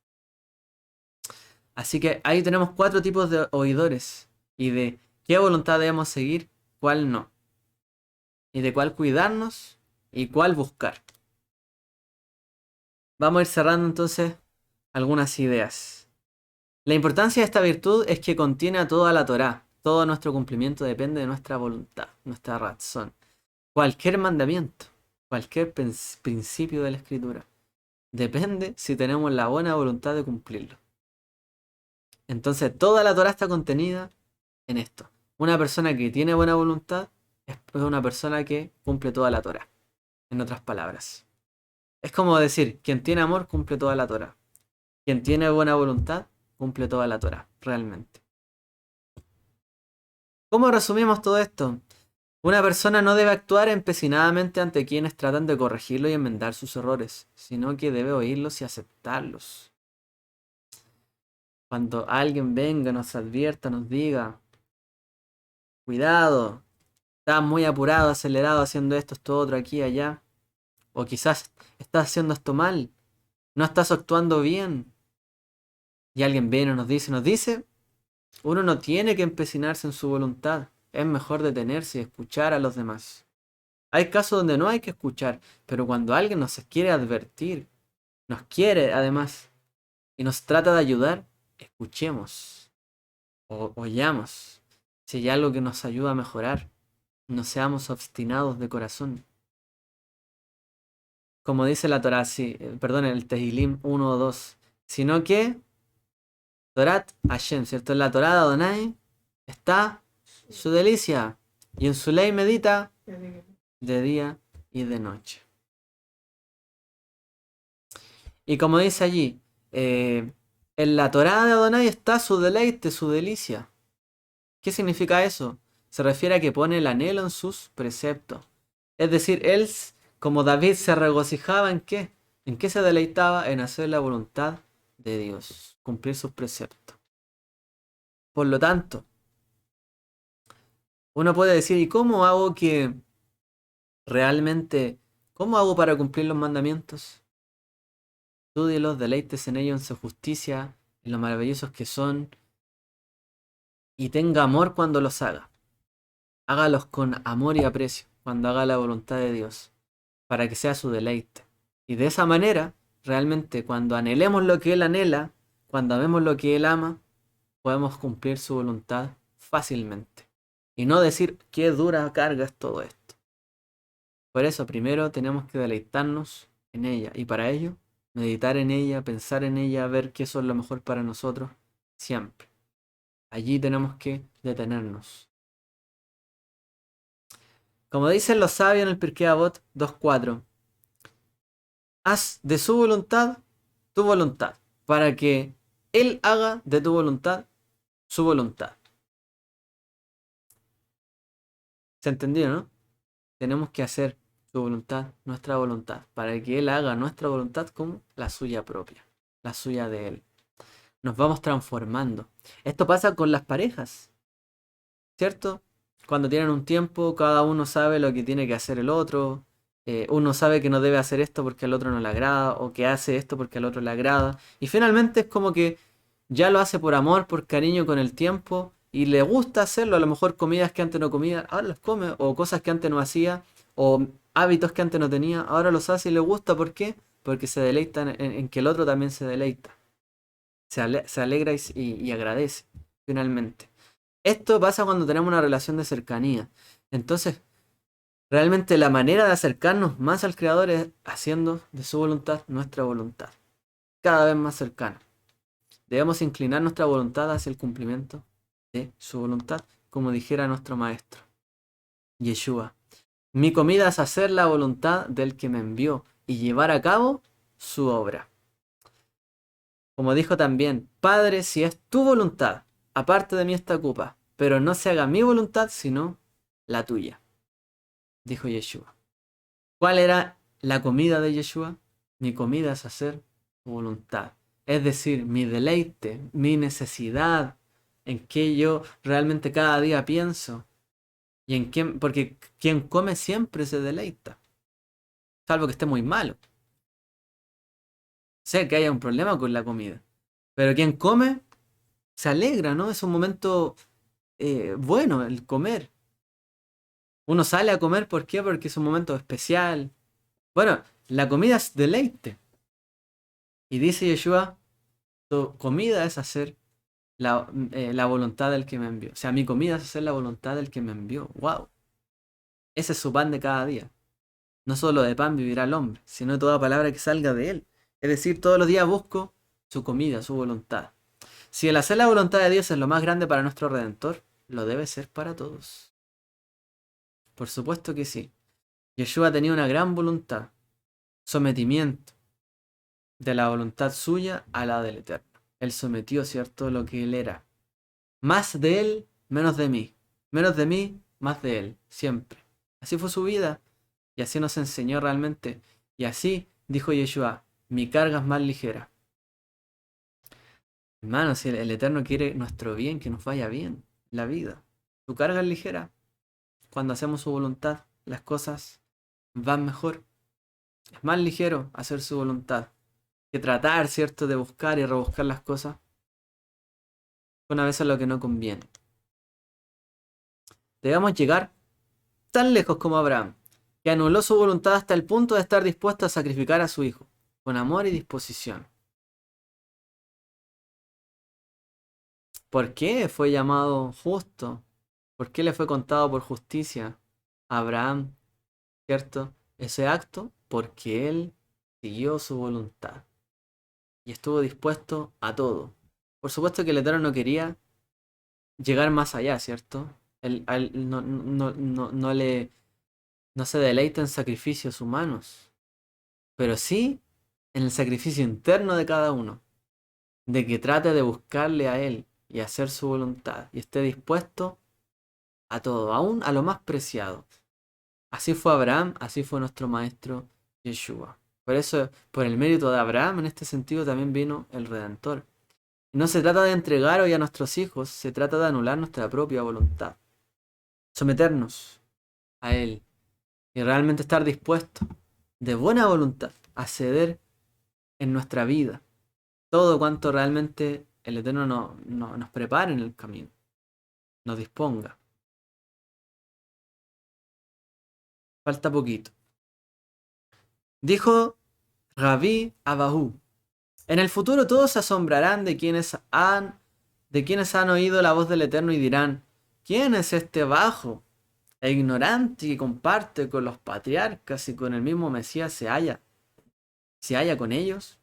Así que ahí tenemos 4 tipos de oidores. Y de qué voluntad debemos seguir, cuál no. Y de cuál cuidarnos y cuál buscar. Vamos a ir cerrando entonces algunas ideas. La importancia de esta virtud es que contiene a toda la Torá. Todo nuestro cumplimiento depende de nuestra voluntad, nuestra razón. Cualquier mandamiento, cualquier principio de la escritura, depende si tenemos la buena voluntad de cumplirlo. Entonces toda la Torá está contenida en esto. Una persona que tiene buena voluntad es una persona que cumple toda la Torá. En otras palabras. Es como decir, quien tiene amor cumple toda la Torá. Quien tiene buena voluntad cumple toda la Torá, realmente. ¿Cómo resumimos todo esto? Una persona no debe actuar empecinadamente ante quienes tratan de corregirlo y enmendar sus errores, sino que debe oírlos y aceptarlos. Cuando alguien venga, nos advierta, nos diga, cuidado, estás muy apurado, acelerado, haciendo esto, otro, aquí, allá, o quizás estás haciendo esto mal, no estás actuando bien, y alguien viene y nos dice, uno no tiene que empecinarse en su voluntad, es mejor detenerse y escuchar a los demás. Hay casos donde no hay que escuchar, pero cuando alguien nos quiere advertir, nos quiere además, y nos trata de ayudar, escuchemos, o oyamos. Si hay algo que nos ayuda a mejorar, no seamos obstinados de corazón. Como dice la Torá, sí, perdón, el Tehilim 1 o 2, sino que Torat Hashem, ¿cierto? En la Torá de Adonai está su delicia, y en su ley medita de día y de noche. Y como dice allí, en la Torá de Adonai está su deleite, su delicia. ¿Qué significa eso? Se refiere a que pone el anhelo en sus preceptos. Es decir, él, como David, se regocijaba en qué? ¿En qué se deleitaba? En hacer la voluntad de Dios, cumplir sus preceptos. Por lo tanto, uno puede decir, ¿y cómo hago que realmente, cómo hago para cumplir los mandamientos? Estúdielos, deleites en ellos, en su justicia, en lo maravillosos que son, y tenga amor cuando los haga. Hágalos con amor y aprecio cuando haga la voluntad de Dios, para que sea su deleite. Y de esa manera, realmente, cuando anhelemos lo que Él anhela, cuando amemos lo que Él ama, podemos cumplir su voluntad fácilmente. Y no decir qué dura carga es todo esto. Por eso, primero tenemos que deleitarnos en ella. Y para ello, meditar en ella, pensar en ella, ver qué es lo mejor para nosotros, siempre. Allí tenemos que detenernos. Como dicen los sabios en el Pirkei Avot 2.4, haz de su voluntad tu voluntad, para que Él haga de tu voluntad su voluntad. ¿Se entendió, no? Tenemos que hacer su voluntad, nuestra voluntad, para que Él haga nuestra voluntad como la suya propia, la suya de Él. Nos vamos transformando. Esto pasa con las parejas, ¿cierto? Cuando tienen un tiempo, cada uno sabe lo que tiene que hacer el otro. Uno sabe que no debe hacer esto porque al otro no le agrada, o que hace esto porque al otro le agrada. Y finalmente es como que ya lo hace por amor, por cariño con el tiempo, y le gusta hacerlo. A lo mejor comidas que antes no comía, ahora las come, o cosas que antes no hacía, o hábitos que antes no tenía, ahora los hace y le gusta. ¿Por qué? Porque se deleita en que el otro también se deleita. Se alegra y agradece, finalmente. Esto pasa cuando tenemos una relación de cercanía. Entonces, realmente la manera de acercarnos más al Creador es haciendo de su voluntad nuestra voluntad. Cada vez más cercana. Debemos inclinar nuestra voluntad hacia el cumplimiento de su voluntad, como dijera nuestro Maestro, Yeshua. Mi comida es hacer la voluntad del que me envió y llevar a cabo su obra. Como dijo también, Padre, si es tu voluntad, aparte de mí esta copa, pero no se haga mi voluntad, sino la tuya. dijo Yeshua. ¿Cuál era la comida de Yeshua? Mi comida es hacer su voluntad. Es decir, mi deleite, mi necesidad, en que yo realmente cada día pienso. Y en quién, porque quien come siempre se deleita. Salvo que esté muy malo. Sé que haya un problema con la comida. Pero quien come se alegra, ¿no? Es un momento bueno el comer. Uno sale a comer, ¿por qué? Porque es un momento especial. Bueno, la comida es deleite. Y dice Yeshua, tu comida es hacer la voluntad del que me envió. O sea, mi comida es hacer la voluntad del que me envió. ¡Wow! Ese es su pan de cada día. No solo de pan vivirá el hombre, sino de toda palabra que salga de él. Es decir, todos los días busco su comida, su voluntad. Si el hacer la voluntad de Dios es lo más grande para nuestro Redentor, lo debe ser para todos. Por supuesto que sí. Yeshua tenía una gran voluntad, sometimiento de la voluntad suya a la del Eterno. Él sometió, ¿cierto?, lo que él era. Más de él, menos de mí. Menos de mí, más de él. Siempre. Así fue su vida. Y así nos enseñó realmente. Y así dijo Yeshua, mi carga es más ligera. Hermano, si el Eterno quiere nuestro bien, que nos vaya bien, la vida. Su carga es ligera. Cuando hacemos su voluntad, las cosas van mejor. Es más ligero hacer su voluntad que tratar, ¿cierto?, de buscar y rebuscar las cosas una vez a lo que no conviene. Debemos llegar tan lejos como Abraham, que anuló su voluntad hasta el punto de estar dispuesto a sacrificar a su hijo, con amor y disposición. ¿Por qué fue llamado justo? ¿Por qué le fue contado por justicia a Abraham, cierto? Ese acto, porque él siguió su voluntad y estuvo dispuesto a todo. Por supuesto que el Eterno no quería llegar más allá, ¿cierto? Él no se deleita en sacrificios humanos, pero sí en el sacrificio interno de cada uno, de que trate de buscarle a Él y hacer su voluntad y esté dispuesto a todo, aún a lo más preciado. Así fue Abraham, así fue nuestro maestro Yeshua. Por eso, por el mérito de Abraham, en este sentido también vino el Redentor. No se trata de entregar hoy a nuestros hijos, se trata de anular nuestra propia voluntad. Someternos a Él y realmente estar dispuesto de buena voluntad a ceder en nuestra vida todo cuanto realmente el Eterno nos prepare en el camino, nos disponga. Falta poquito. Dijo Rabí Abahu, en el futuro todos se asombrarán de quienes han oído la voz del Eterno y dirán, ¿quién es este bajo e ignorante que comparte con los patriarcas y con el mismo Mesías se halla con ellos?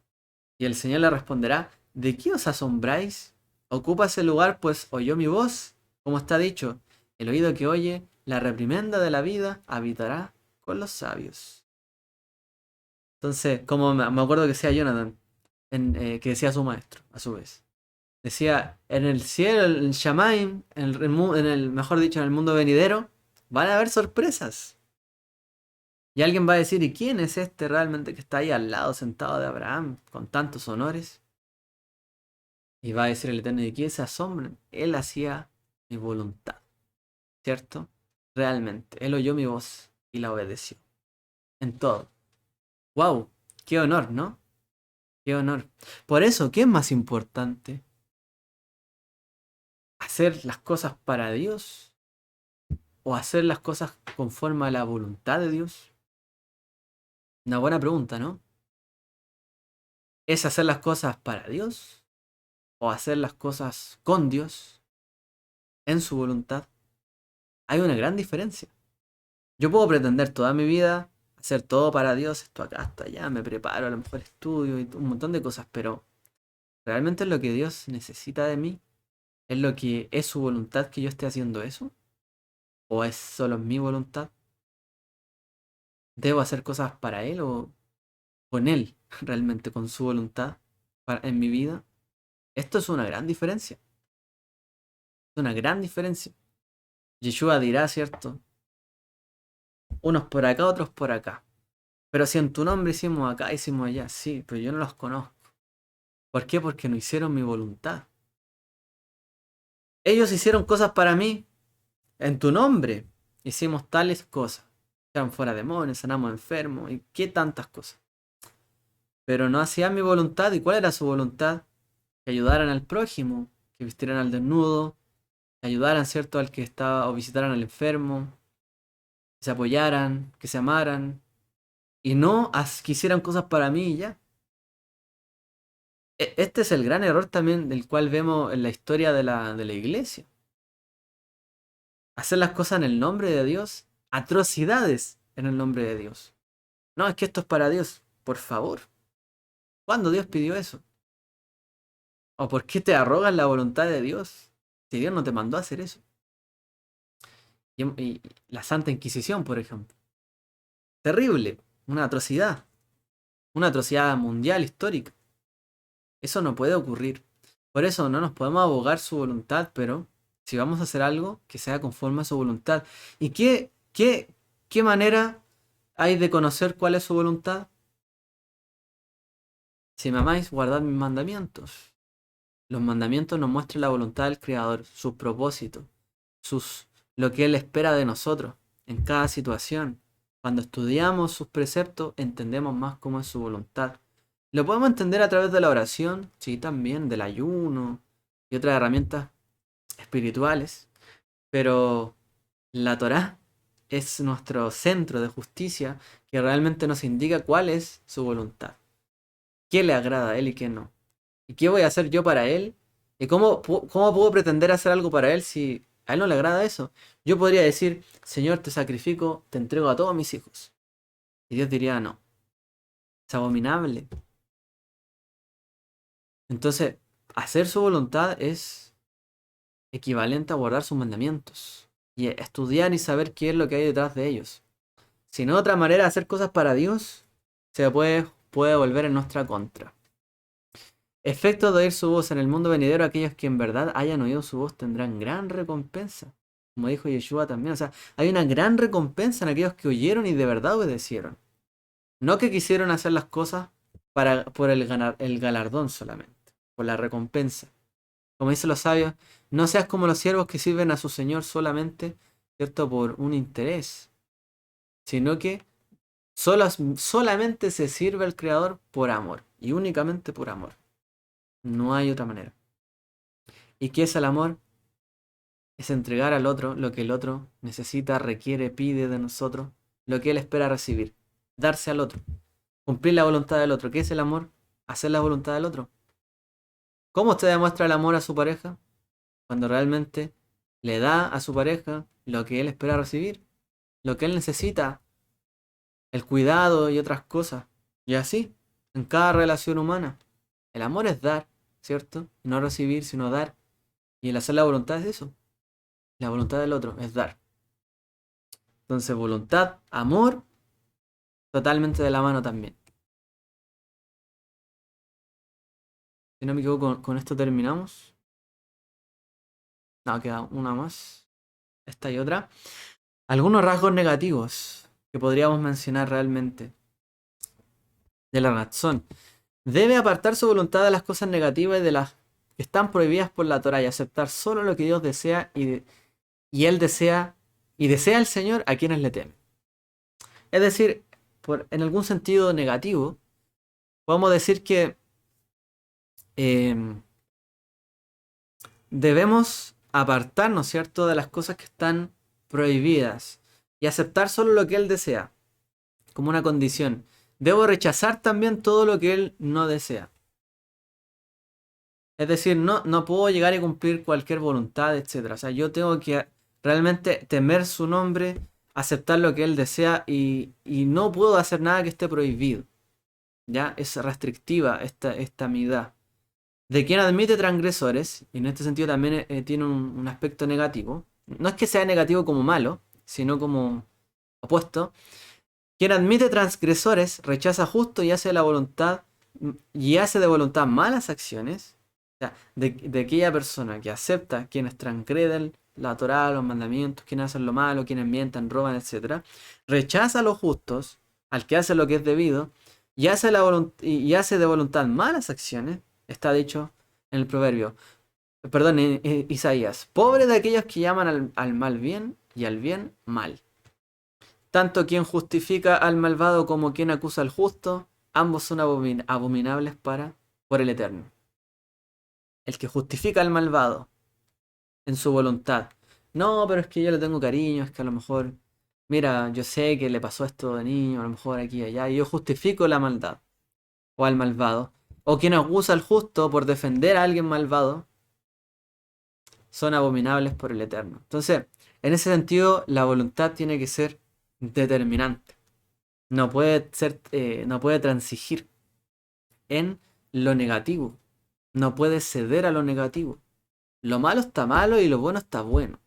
Y el Señor le responderá, ¿de qué os asombráis? Ocupa ese lugar, pues oyó mi voz, como está dicho, el oído que oye la reprimenda de la vida habitará con los sabios. Entonces, como me acuerdo que decía Jonathan, que decía su maestro, a su vez. Decía, en el cielo, en el Shamaim, mejor dicho, en el mundo venidero, van a haber sorpresas. Y alguien va a decir, ¿y quién es este realmente que está ahí al lado sentado de Abraham, con tantos honores? Y va a decir el Eterno, ¿de quién se asombran? Él hacía mi voluntad, ¿cierto? Realmente, él oyó mi voz y la obedeció. En todo. ¡Wow! ¡Qué honor!, ¿no? ¡Qué honor! Por eso, ¿qué es más importante? ¿Hacer las cosas para Dios o hacer las cosas conforme a la voluntad de Dios? Una buena pregunta, ¿no? ¿Es hacer las cosas para Dios o hacer las cosas con Dios en su voluntad? Hay una gran diferencia. Yo puedo pretender toda mi vida hacer todo para Dios, esto acá, hasta allá, me preparo, a lo mejor estudio y un montón de cosas, pero ¿realmente es lo que Dios necesita de mí? ¿Es lo que es su voluntad que yo esté haciendo eso? ¿O es solo mi voluntad? ¿Debo hacer cosas para Él o con Él, realmente con su voluntad en mi vida? Esto es una gran diferencia. Es una gran diferencia. Yeshua dirá, ¿cierto? Unos por acá, otros por acá. Pero si en tu nombre hicimos acá, hicimos allá, sí, pero yo no los conozco. ¿Por qué? Porque no hicieron mi voluntad. Ellos hicieron cosas para mí, en tu nombre. Hicimos tales cosas. Echaron fuera demonios, sanamos enfermos y qué tantas cosas. Pero no hacían mi voluntad. ¿Y cuál era su voluntad? Que ayudaran al prójimo, que vistieran al desnudo, que ayudaran, ¿cierto?, al que estaba, o visitaran al enfermo, que se apoyaran, que se amaran, y no que hicieran cosas para mí y ya. Este es el gran error también del cual vemos en la historia de la iglesia. Hacer las cosas en el nombre de Dios, atrocidades en el nombre de Dios. No, es que esto es para Dios. Por favor. ¿Cuándo Dios pidió eso? ¿O por qué te arrogas la voluntad de Dios? Si Dios no te mandó a hacer eso. Y la Santa Inquisición, por ejemplo. Terrible. Una atrocidad. Una atrocidad mundial, histórica. Eso no puede ocurrir. Por eso no nos podemos abogar su voluntad, pero si vamos a hacer algo, que sea conforme a su voluntad. ¿Y qué manera hay de conocer cuál es su voluntad? Si me amáis, guardad mis mandamientos. Los mandamientos nos muestran la voluntad del Creador, sus propósitos, lo que Él espera de nosotros en cada situación. Cuando estudiamos sus preceptos, entendemos más cómo es su voluntad. Lo podemos entender a través de la oración, sí, también, del ayuno y otras herramientas espirituales, pero la Torá es nuestro centro de justicia que realmente nos indica cuál es su voluntad, qué le agrada a Él y qué no. ¿Y qué voy a hacer yo para Él? ¿Y cómo puedo pretender hacer algo para Él si a Él no le agrada eso? Yo podría decir, Señor, te sacrifico, te entrego a todos mis hijos. Y Dios diría, no, es abominable. Entonces, hacer su voluntad es equivalente a guardar sus mandamientos y estudiar y saber qué es lo que hay detrás de ellos. Si no, otra manera de hacer cosas para Dios se puede volver en nuestra contra. Efecto de oír su voz en el mundo venidero, aquellos que en verdad hayan oído su voz tendrán gran recompensa. Como dijo Yeshua también, o sea, hay una gran recompensa en aquellos que oyeron y de verdad obedecieron. No que quisieron hacer las cosas por el galardón solamente, por la recompensa. Como dicen los sabios, no seas como los siervos que sirven a su Señor solamente, ¿cierto?, por un interés, sino que solamente se sirve al Creador por amor, y únicamente por amor. No hay otra manera. ¿Y qué es el amor? Es entregar al otro lo que el otro necesita, requiere, pide de nosotros, lo que él espera recibir, darse al otro, cumplir la voluntad del otro. ¿Qué es el amor? Hacer la voluntad del otro. ¿Cómo usted demuestra el amor a su pareja? Cuando realmente le da a su pareja lo que él espera recibir, lo que él necesita, el cuidado y otras cosas. Y así, en cada relación humana. El amor es dar, ¿cierto? No recibir, sino dar. Y el hacer la voluntad es eso. La voluntad del otro es dar. Entonces, voluntad, amor, totalmente de la mano también. Si no me equivoco, con esto terminamos. No, queda una más. Esta y otra. Algunos rasgos negativos que podríamos mencionar realmente de la razón. Debe apartar su voluntad de las cosas negativas y de las que están prohibidas por la Torah y aceptar solo lo que Dios desea y Él desea y desea el Señor a quienes le temen. Es decir, en algún sentido negativo, podemos decir que debemos apartarnos, ¿cierto?, de las cosas que están prohibidas y aceptar solo lo que Él desea, como una condición. Debo rechazar también todo lo que Él no desea. Es decir, no puedo llegar y cumplir cualquier voluntad, etc. O sea, yo tengo que realmente temer su nombre, aceptar lo que Él desea y no puedo hacer nada que esté prohibido. ¿Ya? Es restrictiva esta amidad. De quien admite transgresores, y en este sentido también tiene un aspecto negativo. No es que sea negativo como malo, sino como opuesto. Quien admite transgresores rechaza justo y hace de voluntad malas acciones. O sea, de aquella persona que acepta quienes transgreden la Torá, los mandamientos, quienes hacen lo malo, quienes mientan, roban, etcétera, rechaza a los justos, al que hace lo que es debido, y hace de voluntad malas acciones, está dicho en el proverbio, perdón, en Isaías, pobre de aquellos que llaman al mal bien y al bien mal. Tanto quien justifica al malvado como quien acusa al justo, ambos son abominables por el Eterno. El que justifica al malvado en su voluntad. No, pero es que yo le tengo cariño, es que a lo mejor, mira, yo sé que le pasó esto de niño, a lo mejor aquí y allá, y yo justifico la maldad o al malvado. O quien acusa al justo por defender a alguien malvado, son abominables por el Eterno. Entonces, en ese sentido, la voluntad tiene que ser determinante. No puede transigir en lo negativo. No puede ceder a lo negativo. Lo malo está malo y lo bueno está bueno.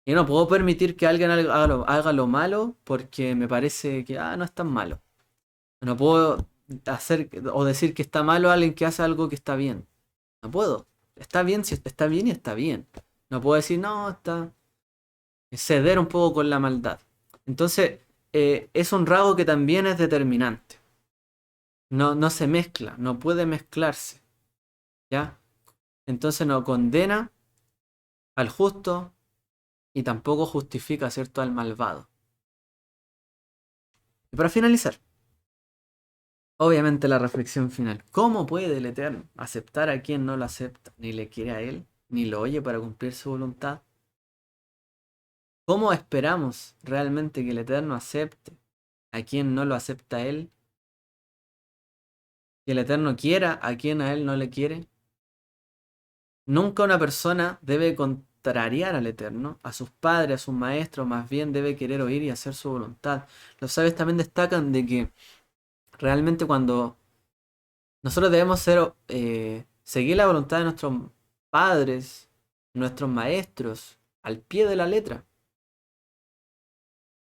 Y no puedo permitir que alguien haga lo malo porque me parece que no es tan malo. No puedo hacer o decir que está malo a alguien que hace algo que está bien. No puedo. Está bien si está bien y está bien. No puedo decir, no, está. Ceder un poco con la maldad. Entonces, es un rasgo que también es determinante. No se mezcla, no puede mezclarse. ¿Ya? Entonces no condena al justo y tampoco justifica, ¿cierto?, al malvado. Y para finalizar, obviamente la reflexión final. ¿Cómo puede el Eterno aceptar a quien no lo acepta, ni le quiere a Él, ni lo oye para cumplir su voluntad? ¿Cómo esperamos realmente que el Eterno acepte a quien no lo acepta a Él? ¿Que el Eterno quiera a quien a Él no le quiere? Nunca una persona debe contrariar al Eterno, a sus padres, a sus maestros, más bien debe querer oír y hacer su voluntad. Los sabios también destacan de que realmente cuando nosotros debemos seguir la voluntad de nuestros padres, nuestros maestros, al pie de la letra.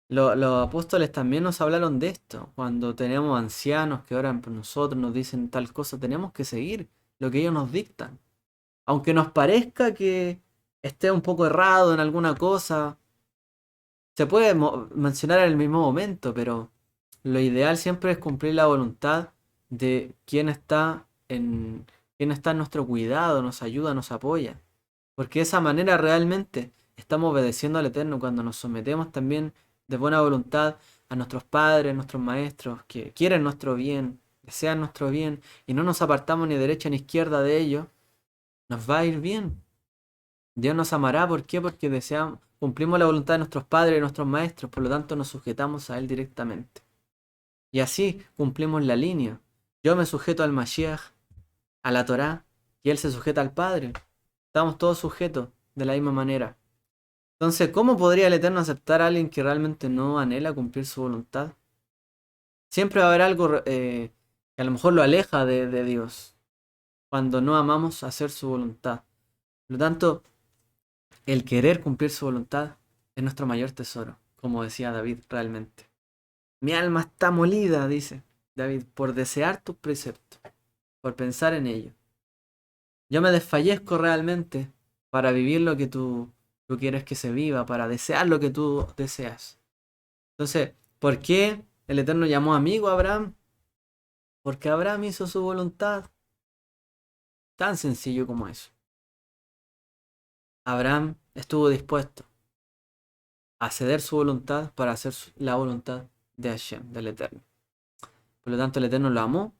Los apóstoles también nos hablaron de esto. Cuando tenemos ancianos que oran por nosotros, nos dicen tal cosa, tenemos que seguir lo que ellos nos dictan. Aunque nos parezca que esté un poco errado en alguna cosa, se puede mencionar en el mismo momento, pero lo ideal siempre es cumplir la voluntad de quien está en nuestro cuidado, nos ayuda, nos apoya. Porque de esa manera realmente estamos obedeciendo al Eterno cuando nos sometemos también de buena voluntad a nuestros padres, nuestros maestros, que quieren nuestro bien, desean nuestro bien, y no nos apartamos ni derecha ni izquierda de ellos, nos va a ir bien. Dios nos amará, ¿por qué? Porque cumplimos la voluntad de nuestros padres y nuestros maestros, por lo tanto nos sujetamos a Él directamente. Y así cumplimos la línea. Yo me sujeto al Mashiach, a la Torá, y Él se sujeta al Padre. Estamos todos sujetos de la misma manera. Entonces, ¿cómo podría el Eterno aceptar a alguien que realmente no anhela cumplir su voluntad? Siempre va a haber algo que a lo mejor lo aleja de Dios, cuando no amamos hacer su voluntad. Por lo tanto, el querer cumplir su voluntad es nuestro mayor tesoro, como decía David realmente. Mi alma está molida, dice David, por desear tus preceptos, por pensar en ellos. Yo me desfallezco realmente para vivir lo que tú quieres que se viva, para desear lo que tú deseas. Entonces, ¿por qué el Eterno llamó amigo a Abraham? Porque Abraham hizo su voluntad. Tan sencillo como eso. Abraham estuvo dispuesto a ceder su voluntad para hacer la voluntad de Hashem, del Eterno. Por lo tanto, el Eterno lo amó,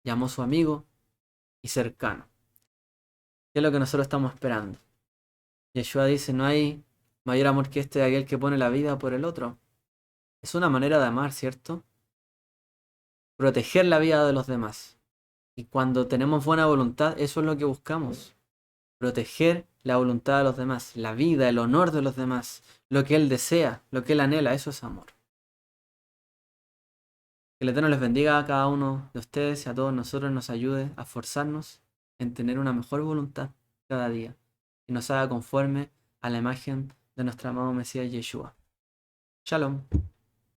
llamó a su amigo y cercano. ¿Qué es lo que nosotros estamos esperando? Yeshua dice, no hay mayor amor que este de aquel que pone la vida por el otro. Es una manera de amar, ¿cierto? Proteger la vida de los demás. Y cuando tenemos buena voluntad, eso es lo que buscamos. Proteger la voluntad de los demás, la vida, el honor de los demás, lo que Él desea, lo que Él anhela, eso es amor. Que el Eterno les bendiga a cada uno de ustedes y a todos nosotros, nos ayude a forzarnos en tener una mejor voluntad cada día y nos haga conforme a la imagen de nuestro amado Mesías Yeshua. Shalom.